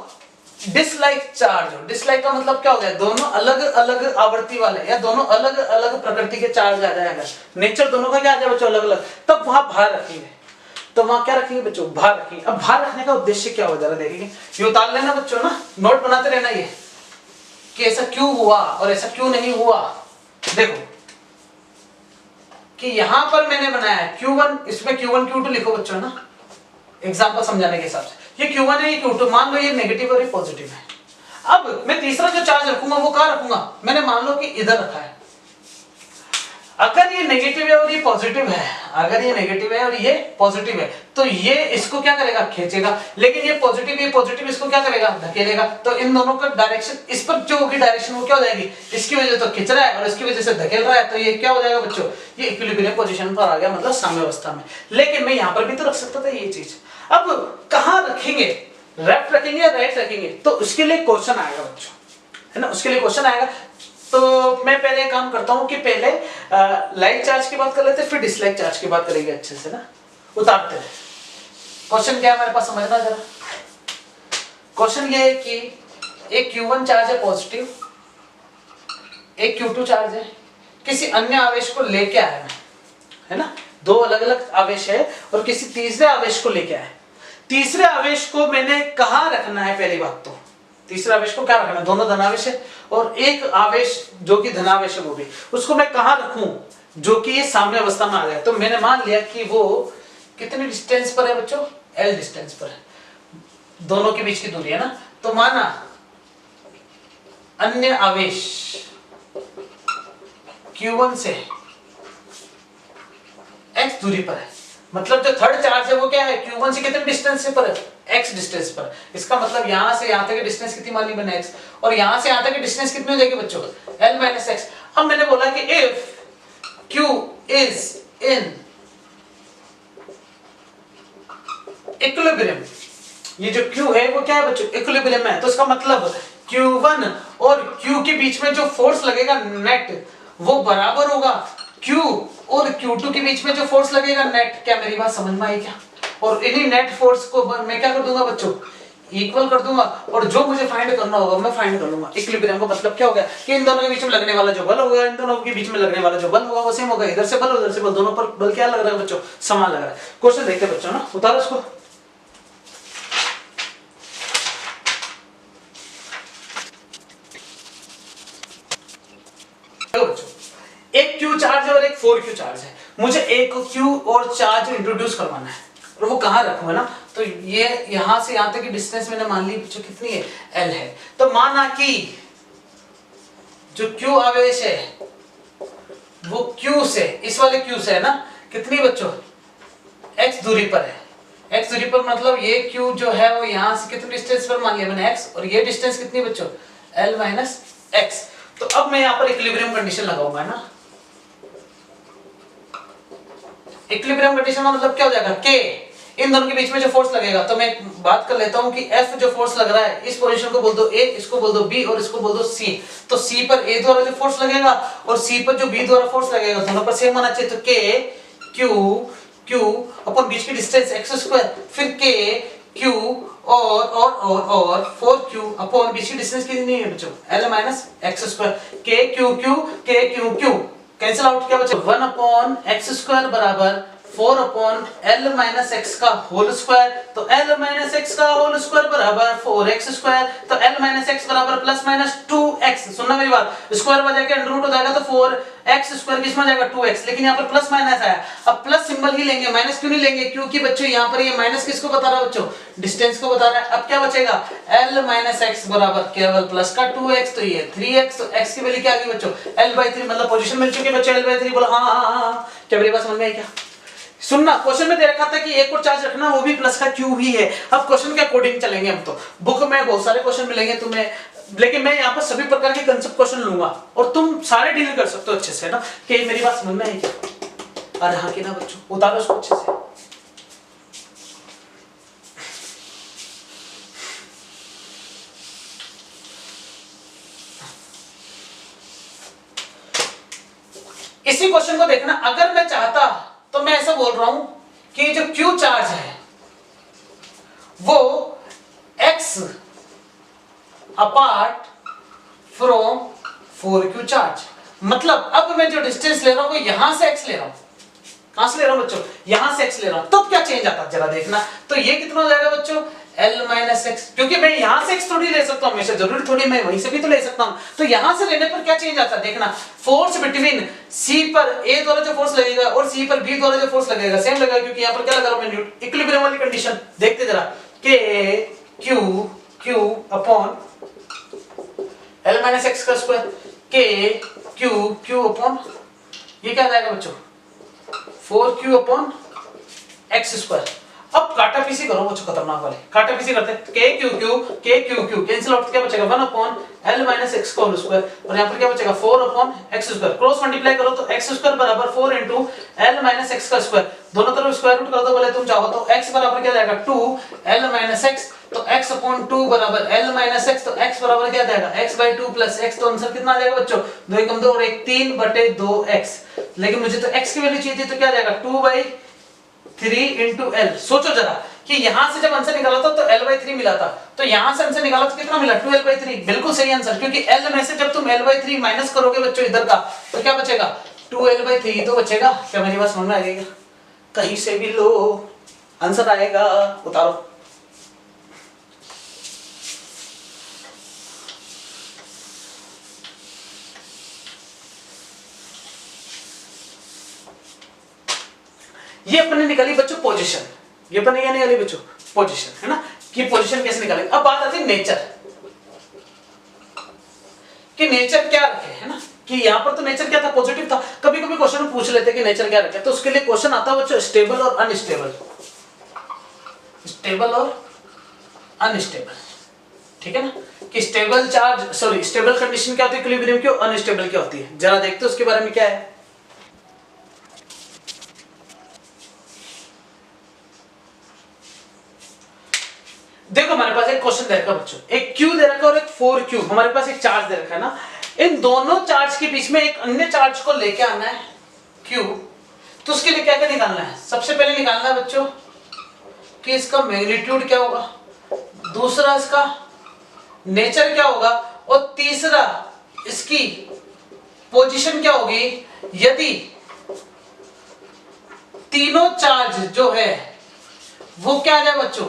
डिसलाइक चार्ज हो, डिसलाइक का मतलब क्या हो गया, दोनों अलग अलग आवृत्ति वाले या दोनों अलग अलग प्रकृति के चार्ज आ जाएगा, नेचर दोनों का क्या आ जाए बच्चों, अलग अलग, तब वहां भार रखेंगे। तो वहां क्या रखेंगे बच्चों, भार रखेंगे। अब भार रखने का उद्देश्य क्या हो, जरा देखेंगे, ये उतार लेना बच्चों ना, नोट बनाते रहना ये कि ऐसा क्यों हुआ और ऐसा क्यों नहीं हुआ। देखो कि यहां पर मैंने बनाया Q1, इसमें Q1 Q2 लिखो बच्चों ना, एग्जांपल समझाने के हिसाब से। ये Q1 है, ये Q2, मान लो ये नेगेटिव और ये पॉजिटिव है। अब मैं तीसरा जो चार्ज रखूंगा वो कहां रखूंगा, मैंने मान लो कि इधर रखा है। अगर ये नेगेटिव है और ये पॉजिटिव है, अगर ये नेगेटिव है और ये पॉजिटिव है, तो ये इसको क्या करेगा, खींचेगा। लेकिन ये पॉजिटिव इसको क्या करेगा, धकेलेगा। तो इन दोनों का डायरेक्शन, इस पर जो होगी डायरेक्शन वो क्या हो जाएगी, इसकी वजह से तो खींच रहा है और इसकी वजह से धकेल रहा है, तो ये क्या हो जाएगा बच्चों, ये इक्विलिब्रियम पोजीशन पर आ गया, मतलब साम्यावस्था में। लेकिन मैं यहां पर भी तो रख सकता था ये चीज। अब कहां रखेंगे, लेफ्ट रखेंगे या राइट रखेंगे, तो उसके लिए क्वेश्चन आएगा बच्चों, है ना, उसके लिए क्वेश्चन आएगा। तो मैं पहले काम करता हूं कि पहले लाइक चार्ज की बात कर लेते हैं, फिर डिसलाइक चार्ज की बात करेंगे अच्छे से ना, उतारते हैं। क्वेश्चन क्या है हमारे पास, समझना जरा। क्वेश्चन ये है कि एक Q1 चार्ज है पॉजिटिव, एक Q2 चार्ज है, किसी अन्य आवेश को लेके आया मैं, है ना, दो अलग अलग आवेश है और किसी तीसरे आवेश को लेके आया। तीसरे आवेश को मैंने कहां रखना है, पहली बात तो तीसरे आवेश को क्या रखना है, दोनों धनावेश है, और एक आवेश जो कि धनावेश है वो भी, उसको मैं कहां रखूं जो कि ये साम्य अवस्था में आ जाए। तो मैंने मान लिया कि वो कितने डिस्टेंस पर है बच्चों, L डिस्टेंस पर है, दोनों के बीच की दूरी है ना। तो माना अन्य आवेश Q1 से x दूरी पर है, मतलब जो थर्ड चार्ज है वो क्या है, Q1 से कितने डिस्टेंस से पर है, x डिस्टेंस पर। इसका मतलब यहां से यहां तक की डिस्टेंस कितनी मान ली मैंने, x, और यहां से यहां तक की डिस्टेंस कितनी हो जाएगी बच्चों, L - x। अब मैंने बोला कि if Q is in equilibrium, ये जो Q है वो क्या है बच्चों, इक्विलिब्रियम में है। तो इसका मतलब Q1 और Q के बीच में जो फोर्स लगेगा नेट, वो बराबर होगा Q और Q2 के बीच में जो फोर्स लगेगा नेट। क्या मेरी बात समझ में आई क्या? और इन्हीं नेट फोर्स को मैं क्या कर दूंगा बच्चों, इक्वल कर दूंगा, और जो मुझे फाइंड करना होगा मैं फाइंड कर लूंगा। इक्विलिब्रियम का मतलब क्या हो गया कि इन दोनों के बीच में लगने वाला जो बल होगा, इन दोनों के बीच में लगने वाला जो बल होगा वो सेम होगा। इधर से बल उधर से बल, दोनों पर बल क्या लग रहा है बच्चों, समान लग रहा है। क्वेश्चन देखते हैं बच्चों ना, उतारो इसको। एक Q चार्ज है और एक 4Q चार्ज है, मुझे एक Q और चार्ज इंट्रोड्यूस करवाना है, और वो कहां रखूंगा ना, तो ये यहां से यहां तक की डिस्टेंस मैंने मान ली बच्चों कितनी है, L है। तो माना कि जो Q आवेश है वो Q से, इस वाले Q से है ना, कितनी बच्चों, x दूरी पर है। x दूरी पर मतलब ये Q जो है वो यहां से कितने डिस्टेंस पर मान लिया मैंने, x, और ये डिस्टेंस कितनी बच्चों, L - x। तो अब मैं यहां पर इक्विलिब्रियम कंडीशन लगाऊंगा ना। इक्विलिब्रियम कंडीशन का मतलब क्या हो जाएगा, K इन दोनों के बीच में जो फोर्स लगेगा, तो मैं बात कर लेता हूं कि F जो फोर्स लग रहा है, इस पोजीशन को बोल दो A, इसको बोल दो B और इसको बोल दो C। तो C पर A द्वारा जो फोर्स लगेगा और C पर जो B द्वारा फोर्स लगेगा, दोनों पर सेम होना चाहिए। तो K Q अपन बीच की डिस्टेंस x², फिर K Q और 4Q अपन बीच की डिस्टेंस कितनी है बच्चों, L - x²। K Q cancel out, क्या बचा, 1/x² बराबर 4/L - x का होल स्क्वायर। तो L - x का होल स्क्वायर बराबर 4x²। तो L - x बराबर +-2x। सुनना मेरी बात, स्क्वायर बजा के अंडर रूट हो जाएगा, तो 4x² किसमें जाएगा, 2x। लेकिन यहाँ पर प्लस माइनस आया, अब प्लस सिंबल ही लेंगे, माइनस क्यों नहीं लेंगे, क्योंकि बच्चों यहाँ पर ये माइनस किसको बता रहा है बच्चों, डिस्टेंस को बता रहा है। अब क्या बचेगा, L - x बराबर केवल प्लस का 2x, तो ये 3x। तो x की वैल्यू क्या आ गई बच्चों, L/3, मतलब पोजीशन मिल चुकी है बच्चों, L/3। बोलो हाँ। क्या मेरी बात समझ में आई क्या? सुनना, क्वेश्चन में दे रखा था कि एक और चार्ज रखना, वो भी प्लस का क्यू ही है। अब क्वेश्चन के अकॉर्डिंग चलेंगे हम, तो बुक में बहुत सारे क्वेश्चन मिलेंगे तुम्हें, लेकिन मैं यहाँ पर सभी प्रकार के कंसेप्ट क्वेश्चन लूंगा और तुम सारे डील कर सकते हो अच्छे से ना। कि मेरी बात समझ में आई? अरे हाँ कि ना बच्चों, उतारो उसको अच्छे से। इसी क्वेश्चन को देखना, अगर मैं चाहता तो मैं ऐसा बोल रहा हूं कि जो क्यू चार्ज है वो x apart from 4q charge, मतलब अब मैं जो डिस्टेंस ले रहा हूं वो यहां से x ले रहा हूं। कहां से ले रहा हूं बच्चों? यहां से x ले रहा हूं। तब क्या चेंज आता है जरा देखना। तो ये कितना हो जाएगा बच्चों? L माइनस एक्स, क्योंकि मैं यहां से x थोड़ी ले सकता हूं हमेशा, जरूरी थोड़ी मैं वहीं से भी तो ले सकता हूं। तो यहां से लेने पर क्या चेंज आता है देखना। फोर्स बिटवीन C पर A द्वारा जो फोर्स लगेगा और C पर B द्वारा जो फोर्स लगेगा सेम लगेगा, क्योंकि यहां पर क्या लगा रहा हूं मैं? इक्विलिब्रियम वाली कंडीशन। देखते जरा, K Q upon L minus x का स्क्वायर, K Q अपॉन ये क्या आ जाएगा बच्चों? 4q upon x square. अब काटा पीसी करो बच्चों, खतरनाक वाले काटा पीसी करते हैं। k q कैंसिल आउट, क्या बचेगा? 1 अपॉन l माइनस एक्स का होल स्क्वायर, और यहाँ पर क्या बचेगा? 4 upon x square. Cross multiply करो तो एक्स स्क्वायर बराबर 4 इंटू l माइनस एक्स का स्क्वायर, दोनों तरफ स्क्वायर रूट कर दो बोले तुम चाहो तो। x बराबर क्या जाएगा? 2 l माइनस एक्स, तो x अपॉन 2 बराबर l माइनस एक्स, तो x बराबर क्या जाएगा? x by 2 plus x। तो आंसर कितना आ जाएगा बच्चों? 2 एकम 2 और 1 3 बटे 2x। लेकिन मुझे तो x की वैल्यू चाहिए थी, तो क्या जाएगा? 2 बाई 3 इंटू एल। सोचो जरा कि यहां से जब आंसर निकाला था तो l बाई 3 मिला था, तो यहां से आंसर निकाला तो कितना मिला? 2l by 3। बिल्कुल सही आंसर, क्योंकि l में से जब तुम l बाई 3 माइनस करोगे बच्चों इधर का, तो क्या बचेगा? 2l बाई 3 तो बचेगा। क्या मेरी बात समझ में आ गई? कहीं से भी लो आंसर आएगा। उतारो। ये अपने निकाली बच्चों पोजीशन, ये अपने क्या निकाली बच्चों? पोजीशन, है ना? कि पोजीशन कैसे निकालेंगे। अब बात आती है नेचर, कि नेचर क्या रखे, है ना? कि यहाँ पर तो नेचर क्या था? पॉजिटिव था। कभी कभी क्वेश्चन में पूछ लेते हैं कि नेचर क्या रखे, तो उसके लिए क्वेश्चन आता है बच्चों स्टेबल और अनस्टेबल, स्टेबल और अनस्टेबल, ठीक है ना? कि stable charge, sorry stable condition क्या होती है इक्विलिब्रियम की, और अनस्टेबल क्या होती है, जरा देखते हैं उसके बारे में क्या है। देखो हमारे पास एक क्वेश्चन दे रखा है बच्चों, एक Q दे रखा है और एक 4Q, हमारे पास एक चार्ज दे रखा है ना। इन दोनों चार्ज के बीच में एक अन्य चार्ज को लेके आना है Q, तो उसके लिए क्या क्या निकालना है? सबसे पहले निकालना है बच्चों कि इसका मैग्नीट्यूड क्या होगा, दूसरा इसका नेचर क्या होगा, और तीसरा इसकी पोजीशन क्या होगी यदि तीनों चार्ज जो है वो क्या आ जाए बच्चों?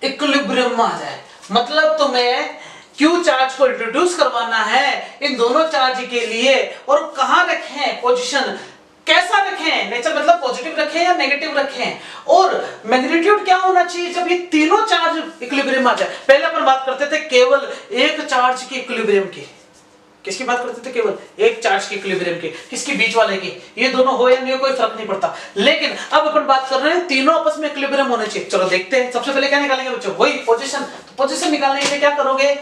इक्विलिब्रियम में आ जाए। मतलब तुम्हें क्यू चार्ज को इंट्रोड्यूस करवाना है इन दोनों चार्ज के लिए, और कहां रखें पोजीशन, कैसा रखें, नेचर मतलब पॉजिटिव रखें या नेगेटिव रखें, और मैग्नीट्यूड क्या होना चाहिए जब ये तीनों चार्ज इक्विलिब्रियम में आ जाए। पहले अपन बात करते थे केवल एक चार्ज की इक्विलिब्रियम की, किसकी बात करते थे? केवल एक चार्ज के इक्विलिब्रियम की, किसकी? बीच वाले की। ये दोनों हो या नहीं हो कोई फर्क नहीं पड़ता, लेकिन अब अपन बात कर रहे हैं तीनों आपस में इक्विलिब्रियम होने चाहिए। चलो देखते हैं। सबसे पहले क्या निकालेंगे बच्चों? वही पोजीशन। तो पोजीशन निकालने के लिए क्या करोगे?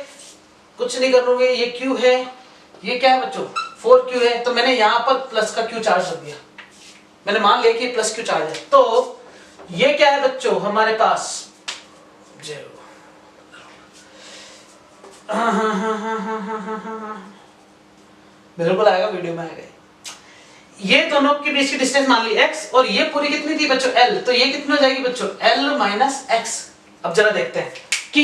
कुछ नहीं करोगे। ये क्यू है, ये क्या है बच्चों? 4q है, तो मैंने यहां पर प्लस का क्यू चार्ज रख दिया, मैंने मान लिया कि प्लस क्यू चार्ज है। तो ये क्या है बच्चों हमारे पास? बिल्कुल आएगा, वीडियो में आएगा। ये दोनों के बीच की डिस्टेंस मान ली x, और ये पूरी कितनी थी बच्चों? l, तो ये कितनी हो जाएगी बच्चों? l minus x. अब जरा देखते हैं की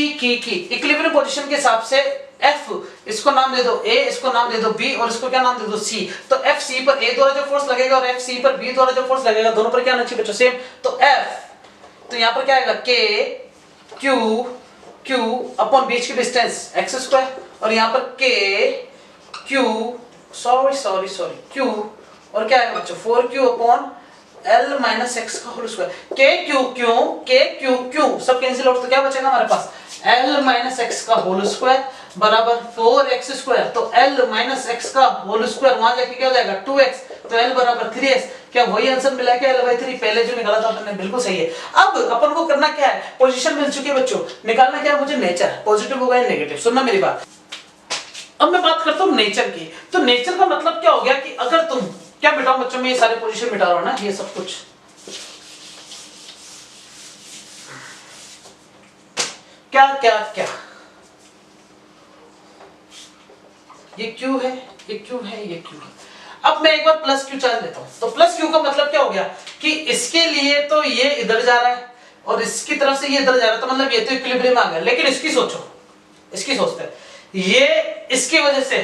इक्विलिब्रियम पोजीशन के हिसाब से f, इसको नाम दे दो a, इसको नाम दे दो b, और इसको क्या नाम दे दो c। तो f c पर a द्वारा जो फोर्स लगेगा और f c पर b द्वारा जो फोर्स लगेगा, दोनों पर क्या आना चाहिए बच्चों? सेम। तो f, तो यहाँ पर क्या आएगा? k q अपॉन बीच की डिस्टेंस x स्क्वायर, और यहाँ पर k q q, और क्या है बच्चों? 4q upon l minus x का होल स्क्वायर। k q सब कैंसिल आउट, तो क्या बचेगा हमारे पास? l माइनस एक्स का होल स्क्वायर बराबर 4x², तो L माइनस एक्स का होल स्क्वायर वहां जाके क्या हो जाएगा 2x, तो L बराबर 3x। क्या वही आंसर मिला क्या L/3? पहले जो निकाला था आपने, बिल्कुल सही है। अब अपन को करना क्या है, पोजीशन मिल चुकी है बच्चों, निकालना क्या है मुझे नेचर, पॉजिटिव होगा या नेगेटिव। सुनना मेरी बात, अब मैं बात करता हूं नेचर की। तो नेचर का मतलब क्या हो गया कि अगर तुम, क्या मिटाऊं बच्चों, मैं ये सारे पोजीशन मिटा रहा हूं ना, ये सब कुछ, क्या क्या क्या, ये Q है, ये Q है, ये Q है। अब मैं एक बार प्लस Q चार्ज लेता हूं, तो प्लस Q का मतलब क्या हो गया कि इसके लिए तो ये इधर जा रहा है और इसकी तरफ से ये इधर जा रहा है, तो मतलब ये तो इक्विलिब्रियम आ गया। लेकिन इसकी सोचो, इसकी सोचते हैं, ये इसकी वजह से,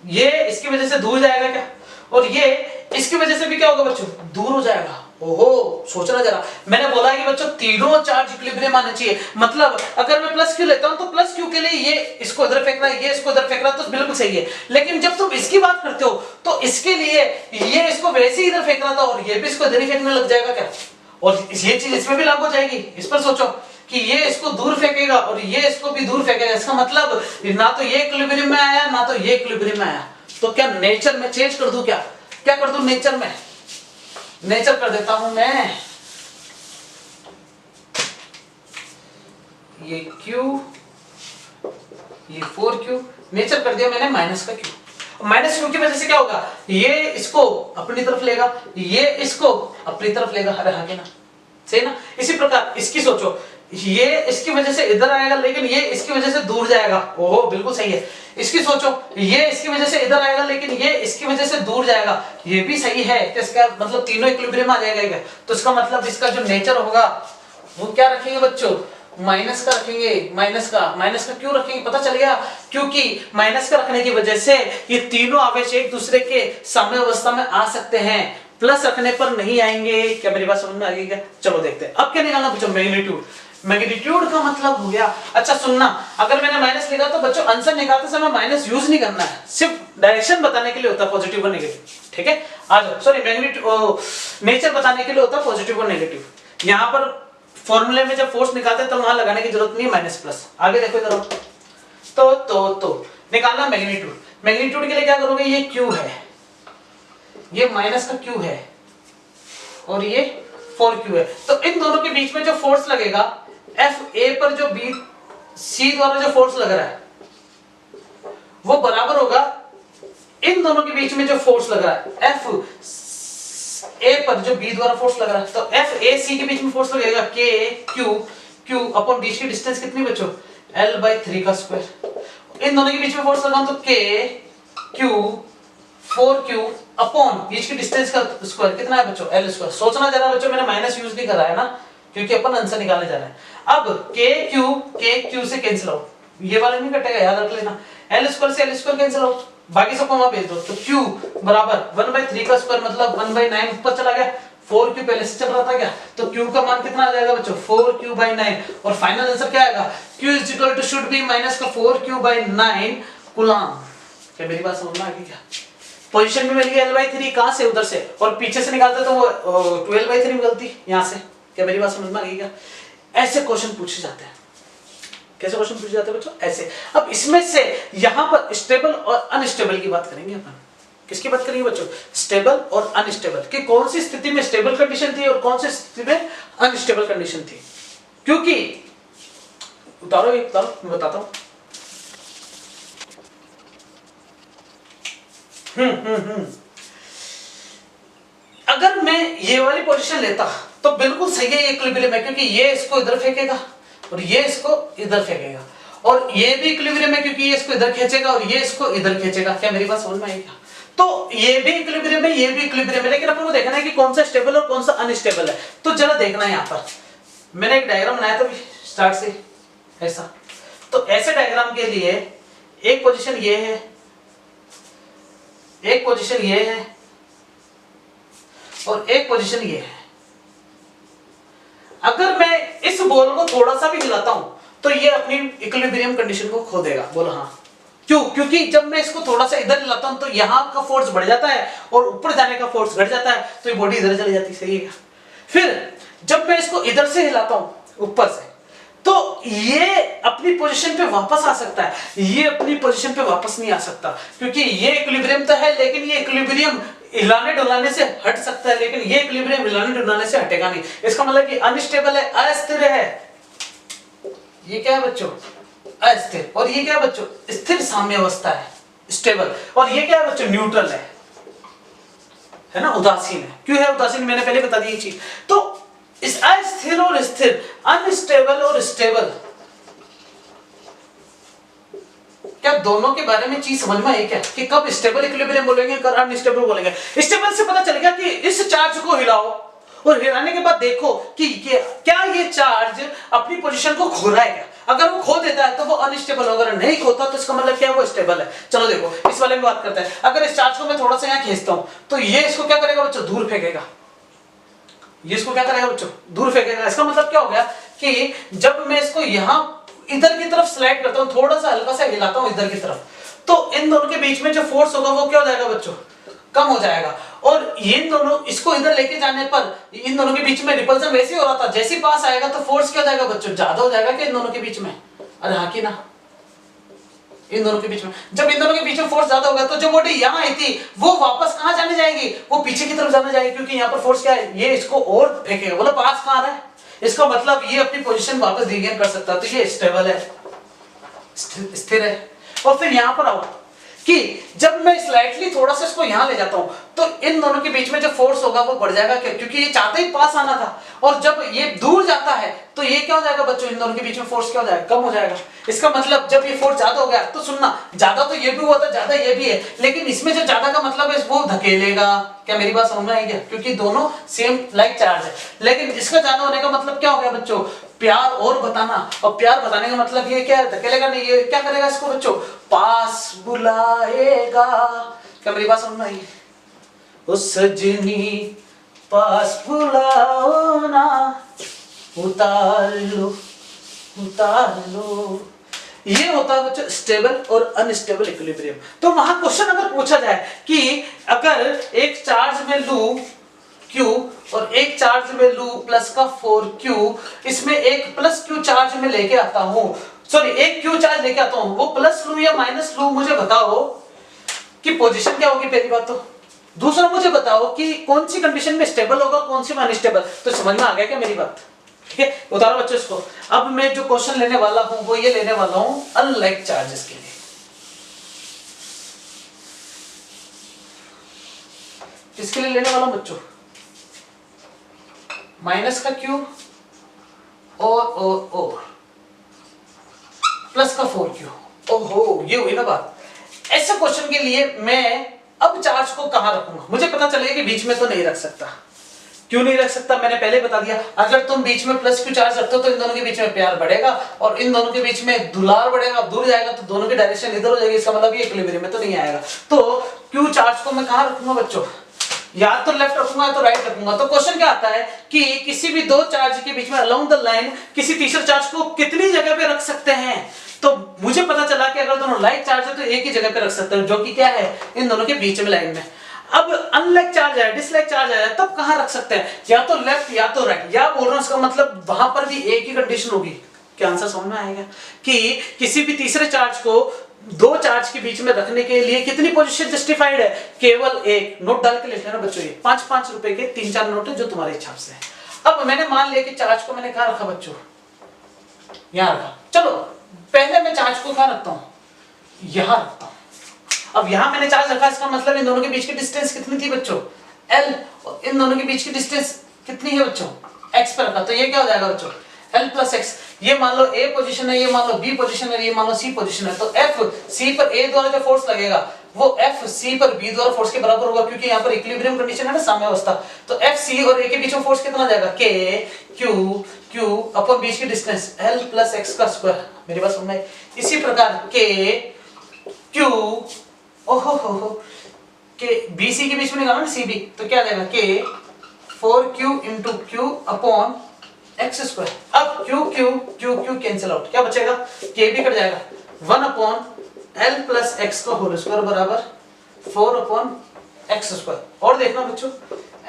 ये इसकी वजह से दूर जाएगा क्या, और ये इसकी वजह से भी क्या होगा बच्चों, दूर हो जाएगा। ओहो, सोचना जरा, मैंने बोला है कि बच्चों तीनों चार्ज इक्विलिब्रियम आने चाहिए। मतलब अगर मैं प्लस Q लेता हूं तो प्लस Q के लिए ये इसको इधर फेंक रहा है, ये इसको इधर फेंक रहा है, तो बिल्कुल सही है। लेकिन जब तुम इसकी बात करते हो तो इसके लिए ये इसको वैसे ही इधर फेंक रहा था और ये भी इसको इधर ही फेंकने लग जाएगा क्या, और ये चीज इसमें भी लागू हो जाएगी। इस पर सोचो कि ये इसको दूर फेंकेगा और ये इसको भी दूर फेंकेगा, इसका मतलब ना तो ये इक्विलिब्रियम में आया ना तो ये इक्विलिब्रियम में आया। तो क्या नेचर में चेंज कर दूं, क्या क्या कर दूं नेचर में, नेचर कर देता हूं मैं ये Q, ये 4Q, नेचर कर दिया मैंने माइनस का Q। माइनस Q की वजह से क्या होगा, ये इसको अपनी तरफ लेगा, ये इसको अपनी तरफ लेगा, अरे हाँ के ना, सही ना। इसी प्रकार इसकी सोचो, ये इसकी वजह से इधर आएगा लेकिन ये इसकी वजह से दूर जाएगा, ओहो बिल्कुल सही है। इसकी सोचो, ये इसकी वजह से इधर आएगा लेकिन ये इसकी वजह से दूर जाएगा, ये भी सही है। तो इसका मतलब तीनों इक्विलिब्रियम आ जाएगा, तो इसका मतलब इसका जो नेचर होगा वो क्या रखेंगे बच्चों, माइनस का रखेंगे। माइनस का क्यों रखेंगे, पता चल गया, क्योंकि माइनस का रखने की वजह से ये तीनों आवेश एक दूसरे के साम्य अवस्था में आ सकते हैं, प्लस रखने पर नहीं आएंगे। क्या मेरी बात समझ में आ गई क्या? चलो देखते हैं अब क्या निकालना बच्चों, मैग्नीट्यूड। मैग्नीट्यूड का मतलब हो गया, अच्छा सुनना, अगर मैंने माइनस लिखा तो बच्चों आंसर निकालते समय माइनस यूज नहीं करना है, सिर्फ डायरेक्शन बताने के लिए होता है, पॉजिटिव और नेगेटिव, ठीक है। आ जाओ, सॉरी मैग्नीट्यूड नेचर बताने के लिए होता है पॉजिटिव और नेगेटिव। यहाँ पर फॉर्मूले में जब फोर्स निकालते हैं तो वहां लगाने की जरूरत नहीं है माइनस प्लस। आगे देखो इधर, तो निकालना मैग्नीट्यूड। मैग्नीट्यूड के लिए क्या करोगे, ये Q है, ये माइनस का Q है और ये 4Q है, तो इन दोनों के बीच में जो फोर्स लगेगा FA पर, जो BC द्वारा जो फोर्स लग रहा है वो बराबर होगा इन दोनों के बीच में जो फोर्स लग रहा है FA पर जो B द्वारा फोर्स लग रहा है, तो FAC के बीच में फोर्स लगेगा Q अपॉन बीच की डिस्टेंस कितनी बच्चों, L/3 का स्क्वायर। इन दोनों के बीच में फोर्स लगाऊं तो KQ 4Q अपॉन बीच की डिस्टेंस का स्क्वायर कितना है बच्चों, L स्क्वायर। सोचना जरा बच्चों, मैंने माइनस यूज नहीं करा है ना, क्योंकि अपन आंसर निकालने जा रहे हैं। अब KQ से कैंसिल आउट, ये वाला नहीं कटेगा, याद रख लेना। L स्क्वायर से L स्क्वायर कैंसिल आउट, बाकी सबको वहां भेज दो, तो Q बराबर 1/3 का स्क्वायर मतलब 1/9 ऊपर चला गया, 4Q पहले से चल रहा था क्या, तो Q का मान कितना आ जाएगा बच्चों, 4Q/9, और फाइनल आंसर क्या आएगा, Q शुड बी माइनस का 4Q/9 कूलम। क्या मेरी बात समझ में आ गई क्या? पोजीशन में मिल गया L/3, कहां से, उधर से, और पीछे से निकालते तो वो 12/3 निकलती यहां से। क्या मेरी बात समझ में आ गई क्या? ऐसे क्वेश्चन पूछे जाते हैं। कैसे क्वेश्चन पूछे जाते हैं बच्चों, ऐसे। अब इसमें से यहां पर स्टेबल और अनस्टेबल की बात करेंगे अपन। किसकी बात करेंगे बच्चों, स्टेबल और अनस्टेबल, कि कौन सी स्थिति में स्टेबल कंडीशन थी और कौन सी स्थिति में अनस्टेबल कंडीशन थी। क्योंकि उतारो मैं बताता हूं। अगर मैं ये वाली पोजीशन लेता तो बिल्कुल सही है, इक्विलिब्रियम है, क्योंकि ये इसको इधर फेंकेगा और ये इसको इधर फेंकेगा, और ये भी इक्विलिब्रियम है क्योंकि ये इसको इधर खींचेगा और ये इसको इधर खींचेगा। क्या मेरी बात समझ में आई क्या? तो ये भी इक्विलिब्रियम है, ये भी इक्विलिब्रियम है, लेकिन अपन को देखना है कि कौन सा स्टेबल और कौन सा अनस्टेबल है। तो जरा देखना है, यहाँ पर मैंने एक डायग्राम बनाया था स्टार्ट से ऐसा। तो ऐसे डायग्राम के लिए एक पोजीशन ये है, एक पोजीशन ये है और एक पोजीशन ये है। अगर मैं इस बॉल को थोड़ा सा भी हिलाता हूं तो ये अपनी इक्विलिब्रियम कंडीशन को खो देगा। बोलो हाँ, क्यों? क्योंकि जब मैं इसको थोड़ा सा इधर हिलाता हूं तो यहां का फोर्स बढ़ जाता है और ऊपर जाने का फोर्स घट जाता है, तो ये बॉडी इधर चली जाती है, सही है। फिर जब मैं इसको इधर से हिलाता हूं ऊपर से, तो ये अपनी पोजीशन पे वापस आ सकता है, ये अपनी पोजीशन पे वापस नहीं आ सकता, क्योंकि ये इक्विलिब्रियम तो है, लेकिन ये इक्विलिब्रियम हिलाने डुलाने से हट सकता है, लेकिन ये इक्विलिब्रियम हिलाने डुलाने से हटेगा नहीं। इसका मतलब कि अनस्टेबल है, अस्थिर है। ये क्या है बच्चों? अस्थिर। और ये क्या है बच्चों? स्थिर साम्य अवस्था है, स्टेबल। और ये क्या है बच्चों? न्यूट्रल है ना, उदासीन है। क्यों है उदासीन? मैंने पहले बता दी ये चीज। तो इस अस्थिर और स्थिर, अनस्टेबल और स्टेबल, क्या दोनों के बारे में चीज समझ में आई क्या? कि कब स्टेबल इक्विलिब्रियम बोलेंगे, कब अनस्टेबल बोलेंगे। स्टेबल से पता चलेगा कि इस चार्ज को हिलाओ और हिलाने के बाद देखो कि क्या ये चार्ज अपनी पोजीशन को खो रहा है क्या। अगर वो खो देता है तो वो अनस्टेबल होगा, अगर नहीं खोता तो इसका मतलब क्या है? वो स्टेबल है। चलो देखो इस वाले में बात करते हैं। अगर इस चार्ज को मैं थोड़ा सा यहाँ खींचता हूं तो ये इसको क्या करेगा बच्चों? दूर फेंकेगा। ये इसको क्या करेगा बच्चों? दूर फेंकेगा। इसका मतलब क्या हो गया कि जब मैं इसको यहाँ इधर की तरफ स्लाइड करता हूँ, थोड़ा सा हल्का सा हिलाता हूँ इधर की तरफ, तो इन दोनों के बीच में जो फोर्स होगा वो क्या हो जाएगा बच्चों? कम हो जाएगा। और ये दोनों इसको इधर लेके जाने पर इन दोनों के बीच में रिपल्सन वैसे ही हो रहा था, जैसे ही पास आएगा तो फोर्स क्या हो जाएगा बच्चों? ज्यादा हो जाएगा कि इन दोनों के बीच में? अरे हाँ कि ना? इन दोनों के बीच में, जब इन दोनों के बीच में फोर्स ज्यादा होगा तो जो बॉडी यहाँ आई थी वो वापस कहां जाने जाएगी? वो पीछे की तरफ जाने जाएगी, क्योंकि यहाँ पर फोर्स क्या है? ये इसको और फेंकेगा, बोला पास कहां आ रहा है। इसका मतलब ये अपनी पोजीशन वापस रिगेन कर सकता है, तो ये स्टेबल है, स्थिर है। और फिर यहां पर आओ कि जब मैं स्लाइटली थोड़ा सा इसको यहां ले जाता हूं तो इन दोनों के बीच में जो फोर्स होगा वो बढ़ जाएगा, क्योंकि ये चाहते ही पास आना था। और जब ये दूर जाता है तो ये क्या हो जाएगा बच्चों? इन दोनों के बीच में फोर्स क्या हो जाएगा? कम हो जाएगा। इसका मतलब जब ये फोर्स ज्यादा हो गया तो सुनना, ज्यादा तो ये भी हुआ था, ज्यादा ये भी है, लेकिन इसमें जो ज्यादा का मतलब है वो धकेलेगा। क्या मेरी बात समझ में आई क्या? क्योंकि दोनों सेम लाइक चार्ज है। लेकिन इसका ज्यादा होने का मतलब क्या हो गया बच्चों? प्यार और बताना। और प्यार बताने का मतलब ये क्या है? धकेलेगा नहीं। ये क्या करेगा इसको बच्चों? पास बुलाएगा। क्या मेरी बात समझ में आई? ओ सजनी पास बुलाओ ना, उतार लो उतार लो। ये होता है बच्चों स्टेबल और अनस्टेबल इक्विलिब्रियम। तो वहां क्वेश्चन अगर पूछा जाए कि अगर एक चार्ज में लूं Q और एक चार्ज में लूं प्लस का 4Q, इसमें एक प्लस Q चार्ज में लेके आता हूं, सॉरी एक Q चार्ज लेके आता हूं, वो प्लस लूं या माइनस लूं, मुझे बताओ कि पोजीशन क्या होगी। पहली बात तो। दूसरा मुझे बताओ कि कौन सी कंडीशन में स्टेबल होगा, कौन सी में अनस्टेबल। तो समझ में आ गया क्या मेरी बात? ठीक है, उतारो बच्चों इसको। अब मैं जो क्वेश्चन लेने वाला हूं वो ये लेने वाला हूं अनलाइक चार्जेस के लिए। किसके लिए लेने वाला हूं बच्चों? माइनस का Q और प्लस का 4Q। ओहो, ये हुई ना बात। ऐसे क्वेश्चन के लिए मैं अब चार्ज को कहां रखूंगा? मुझे पता चलेगा कि बीच में तो नहीं रख सकता। क्यों नहीं रख सकता? मैंने पहले बता दिया, अगर तुम बीच में प्लस Q चार्ज रखते हो तो इन दोनों के बीच में प्यार बढ़ेगा और इन दोनों के बीच में दुलार बढ़ेगा। दूर जाएगा तो दोनों की डायरेक्शन इधर हो जाएगी, इसका मतलब ये इक्विलिब्रियम में तो नहीं आएगा। तो Q चार्ज को मैं कहां रखूंगा बच्चों? या तो लेफ्ट रखूंगा या तो राइट रखूंगा। तो क्वेश्चन क्या आता है कि किसी भी दो चार्ज के बीच में अलोंग द लाइन किसी तीसरे चार्ज को कितनी जगह पे रख सकते हैं? तो मुझे पता चला कि अगर दोनों लाइक चार्ज है तो एक ही जगह पे रख सकते हैं, जो कि क्या है? इन दोनों के बीच में लाइन में। अब अनलाइक चार्ज है, डिसलाइक चार्ज है, तब कहां रख सकते हैं? या तो लेफ्ट या तो राइट। या बोल रहा हूं इसका मतलब वहां पर भी एक ही कंडीशन होगी। क्या आंसर समझ में आएगा कि किसी भी तीसरे चार्ज को दो चार्ज के बीच में रखने के लिए कितनी पोजीशन जस्टिफाइड है? केवल एक। नोट डाल के लिख लेना बच्चों, ये 5-5 रुपए के 3-4 नोट है जो तुम्हारे हिसाब से है। अब मैंने मान लिया कि चार्ज को मैंने कहां रखा बच्चों? यहां रखा। चलो पहले मैं चार्ज को कहां रखता हूं? यहां रखता हूं। अब यहां मैंने चार्ज रखा, इसका मतलब इन दोनों के बीच की डिस्टेंस कितनी थी बच्चों? L। और इन दोनों के बीच की डिस्टेंस कितनी है बच्चों? X पर रखा। तो ये क्या हो जाएगा बच्चों? L plus x. ये मान लो A पोजीशन है, ये मान लो B पोजीशन है, ये मान लो C पोजीशन है। तो F C पर A द्वारा जो फोर्स लगेगा वो F C पर B द्वारा फोर्स के बराबर होगा, क्योंकि यहाँ पर इक्विलिब्रियम कंडीशन है ना, साम्यावस्था। तो F C और A के बीच में फोर्स कितना जाएगा? K Q अपन बीच की डिस्टेंस L प्लस एक्स का स्क्वायर। मेरी बात समझ में? इसी प्रकार K Q के BC के बीच में निकालना ना CB, तो क्या जाएगा? K 4Q into Q upon x square. अब Q कैंसिल आउट, क्या बचेगा? K भी कट जाएगा। 1 अपॉन L प्लस एक्स का होल स्क्वायर बराबर 4 अपॉन एक्स स्क्वायर। और देखना बच्चों,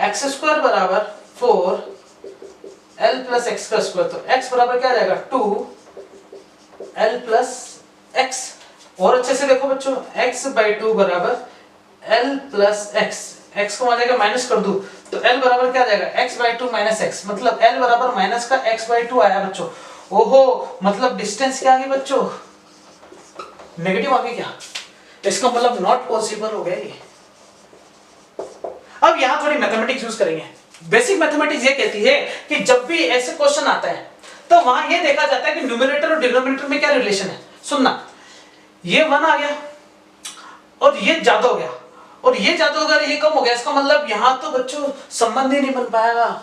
एक्स स्क्वायर बराबर 4 l प्लस एक्स का स्क्वायर, तो x बराबर क्या आ जाएगा 2l प्लस एक्स। और अच्छे से देखो बच्चों, x बाई 2 बराबर l प्लस एक्स, x को वहां जाकर माइनस कर दूं तो l बराबर क्या आ जाएगा x बाई 2 माइनस एक्स, मतलब l बराबर माइनस का x बाई 2 आया बच्चों। ओहो, मतलब डिस्टेंस क्या आ गई बच्चों, नेगेटिव आ गई क्या, इसका मतलब नॉट पॉसिबल हो गया ये। अब यहां थोड़ी मैथमेटिक्स यूज करेंगे। बेसिक मैथमेटिक्स ये कहती है कि जब भी ऐसे क्वेश्चन आता है तो वहां ये देखा जाता है कि न्यूमरेटर और डिनोमिनेटर में क्या रिलेशन है। सुनना, ये 1 आ गया और ये ज्यादा हो गया और ये ज्यादा हो गया और ये कम हो गया, इसका मतलब यहां तो बच्चों संबंध ही नहीं बन पाएगा।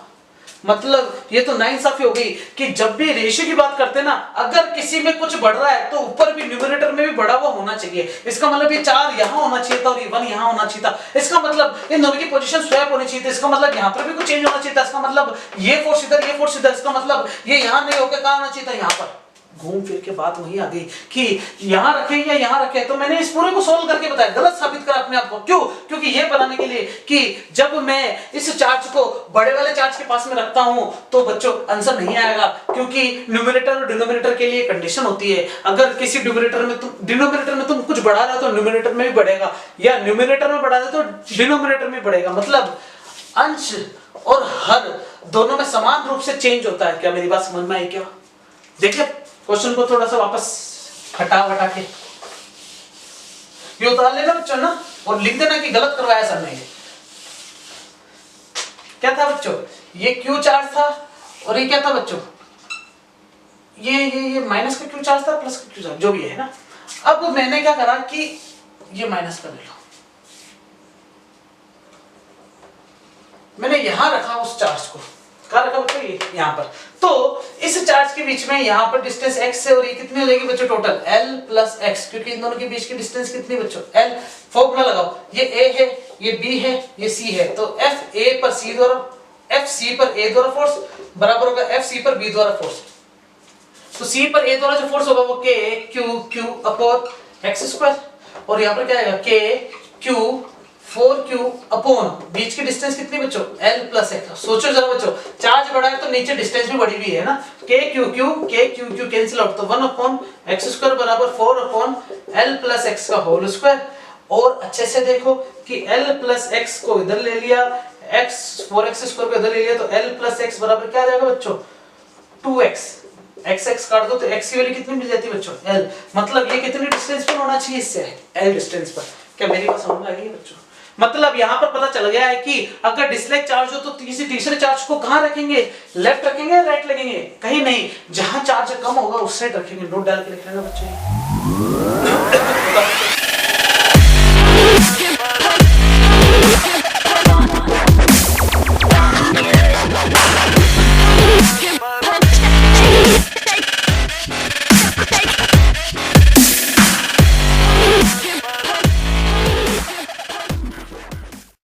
मतलब ये तो नाइंसाफी हो गई कि जब भी रेशियो की बात करते हैं ना, अगर किसी में कुछ बढ़ रहा है तो ऊपर भी न्यूमरेटर में भी बढ़ा हुआ होना चाहिए। इसका मतलब ये 4 यहां होना चाहिए था और ये 1 यहां होना चाहिए था। इसका मतलब इन दोनों की पोजीशन स्वैप होनी चाहिए थी। इसका मतलब यहां पर भी कुछ चेंज होना चाहिए था। इसका मतलब ये फोर्स इधर, ये फोर्स इधर, इसका मतलब ये यहां नहीं होकर कहां होना चाहिए था, यहां पर। घूम फिर के बात वही आ गई कि यहां रखे या यहां रखे। तो मैंने इस पूरे को सोल्व करके बताया, गलत साबित करा अपने आप को। क्यों? क्योंकि ये बताने के लिए कि जब मैं इस चार्ज को बड़े वाले चार्ज के पास में रखता हूं तो बच्चों आंसर नहीं आएगा, क्योंकि न्यूमरेटर और डिनोमिनेटर के लिए कंडीशन होती है। अगर किसी डिनोमिनेटर में तुम कुछ बढ़ा रहे हो तो न्यूमरेटर में भी बढ़ेगा, या न्यूमरेटर में बढ़ा रहे हो तो डिनोमिनेटर में बढ़ेगा। मतलब अंश और हर दोनों में समान रूप से चेंज होता है। क्या मेरी बात समझ में आई क्या? देखिए क्वेश्चन को थोड़ा सा वापस हटा के ये उतार लेना बच्चों ना, और लिख देना कि गलत करवाया सर ने। क्या था बच्चों, ये क्यू चार्ज था और ये क्या था बच्चों, ये माइनस का क्यू चार्ज था, प्लस का क्यू चार्ज, जो भी है ना। अब मैंने क्या करा कि ये माइनस कर ले लो, मैंने यहां रखा उस चार्ज को, कहाँ रखा बच्चों, ये यहाँ पर। तो इस चार्ज के बीच में यहाँ पर डिस्टेंस x है और ये कितनी हो जाएगी बच्चों टोटल l प्लस एक्स, क्योंकि इन दोनों के बीच की डिस्टेंस कितनी बच्चों l। फॉर्मूला लगाओ, ये a है, ये b है, ये c है, तो f a पर c द्वारा, f c पर a द्वारा फोर्स बराबर होगा f c पर b द्वारा फोर्स। तो c पर a द्वारा जो फोर्स होगा वो k q upon x square, और यहाँ पर क्या आएगा k q 4q अपॉन बीच की डिस्टेंस कितनी बच्चों l प्लस एक्स। सोचो जरा बच्चों, चार्ज बढ़ा है तो नीचे डिस्टेंस भी बढ़ी हुई है ना, k q कैंसिल आउट, तो 1 अपॉन एक्स स्क्वायर बराबर 4 अपॉन l प्लस एक्स का होल स्क्वायर। और अच्छे से देखो कि l प्लस एक्स को इधर ले लिया, x 4x स्क्वायर को इधर ले लिया, तो l प्लस एक्स बराबर क्या आ जाएगा बच्चों 2x। x काट दो तो x की वैल्यू कितनी मिल जाती है बच्चों l। मतलब ये कितनी डिस्टेंस पर होना चाहिए इससे, l डिस्टेंस पर। क्या मेरी बात समझ में आ गई बच्चों? मतलब यहाँ पर पता चल गया है कि अगर डिसलाइक चार्ज हो तो किसी तीसरे चार्ज को कहाँ रखेंगे, लेफ्ट रखेंगे या राइट रखेंगे, कहीं नहीं, जहां चार्ज कम होगा उस साइड रखेंगे। नोट डाल के लिख लेना बच्चों।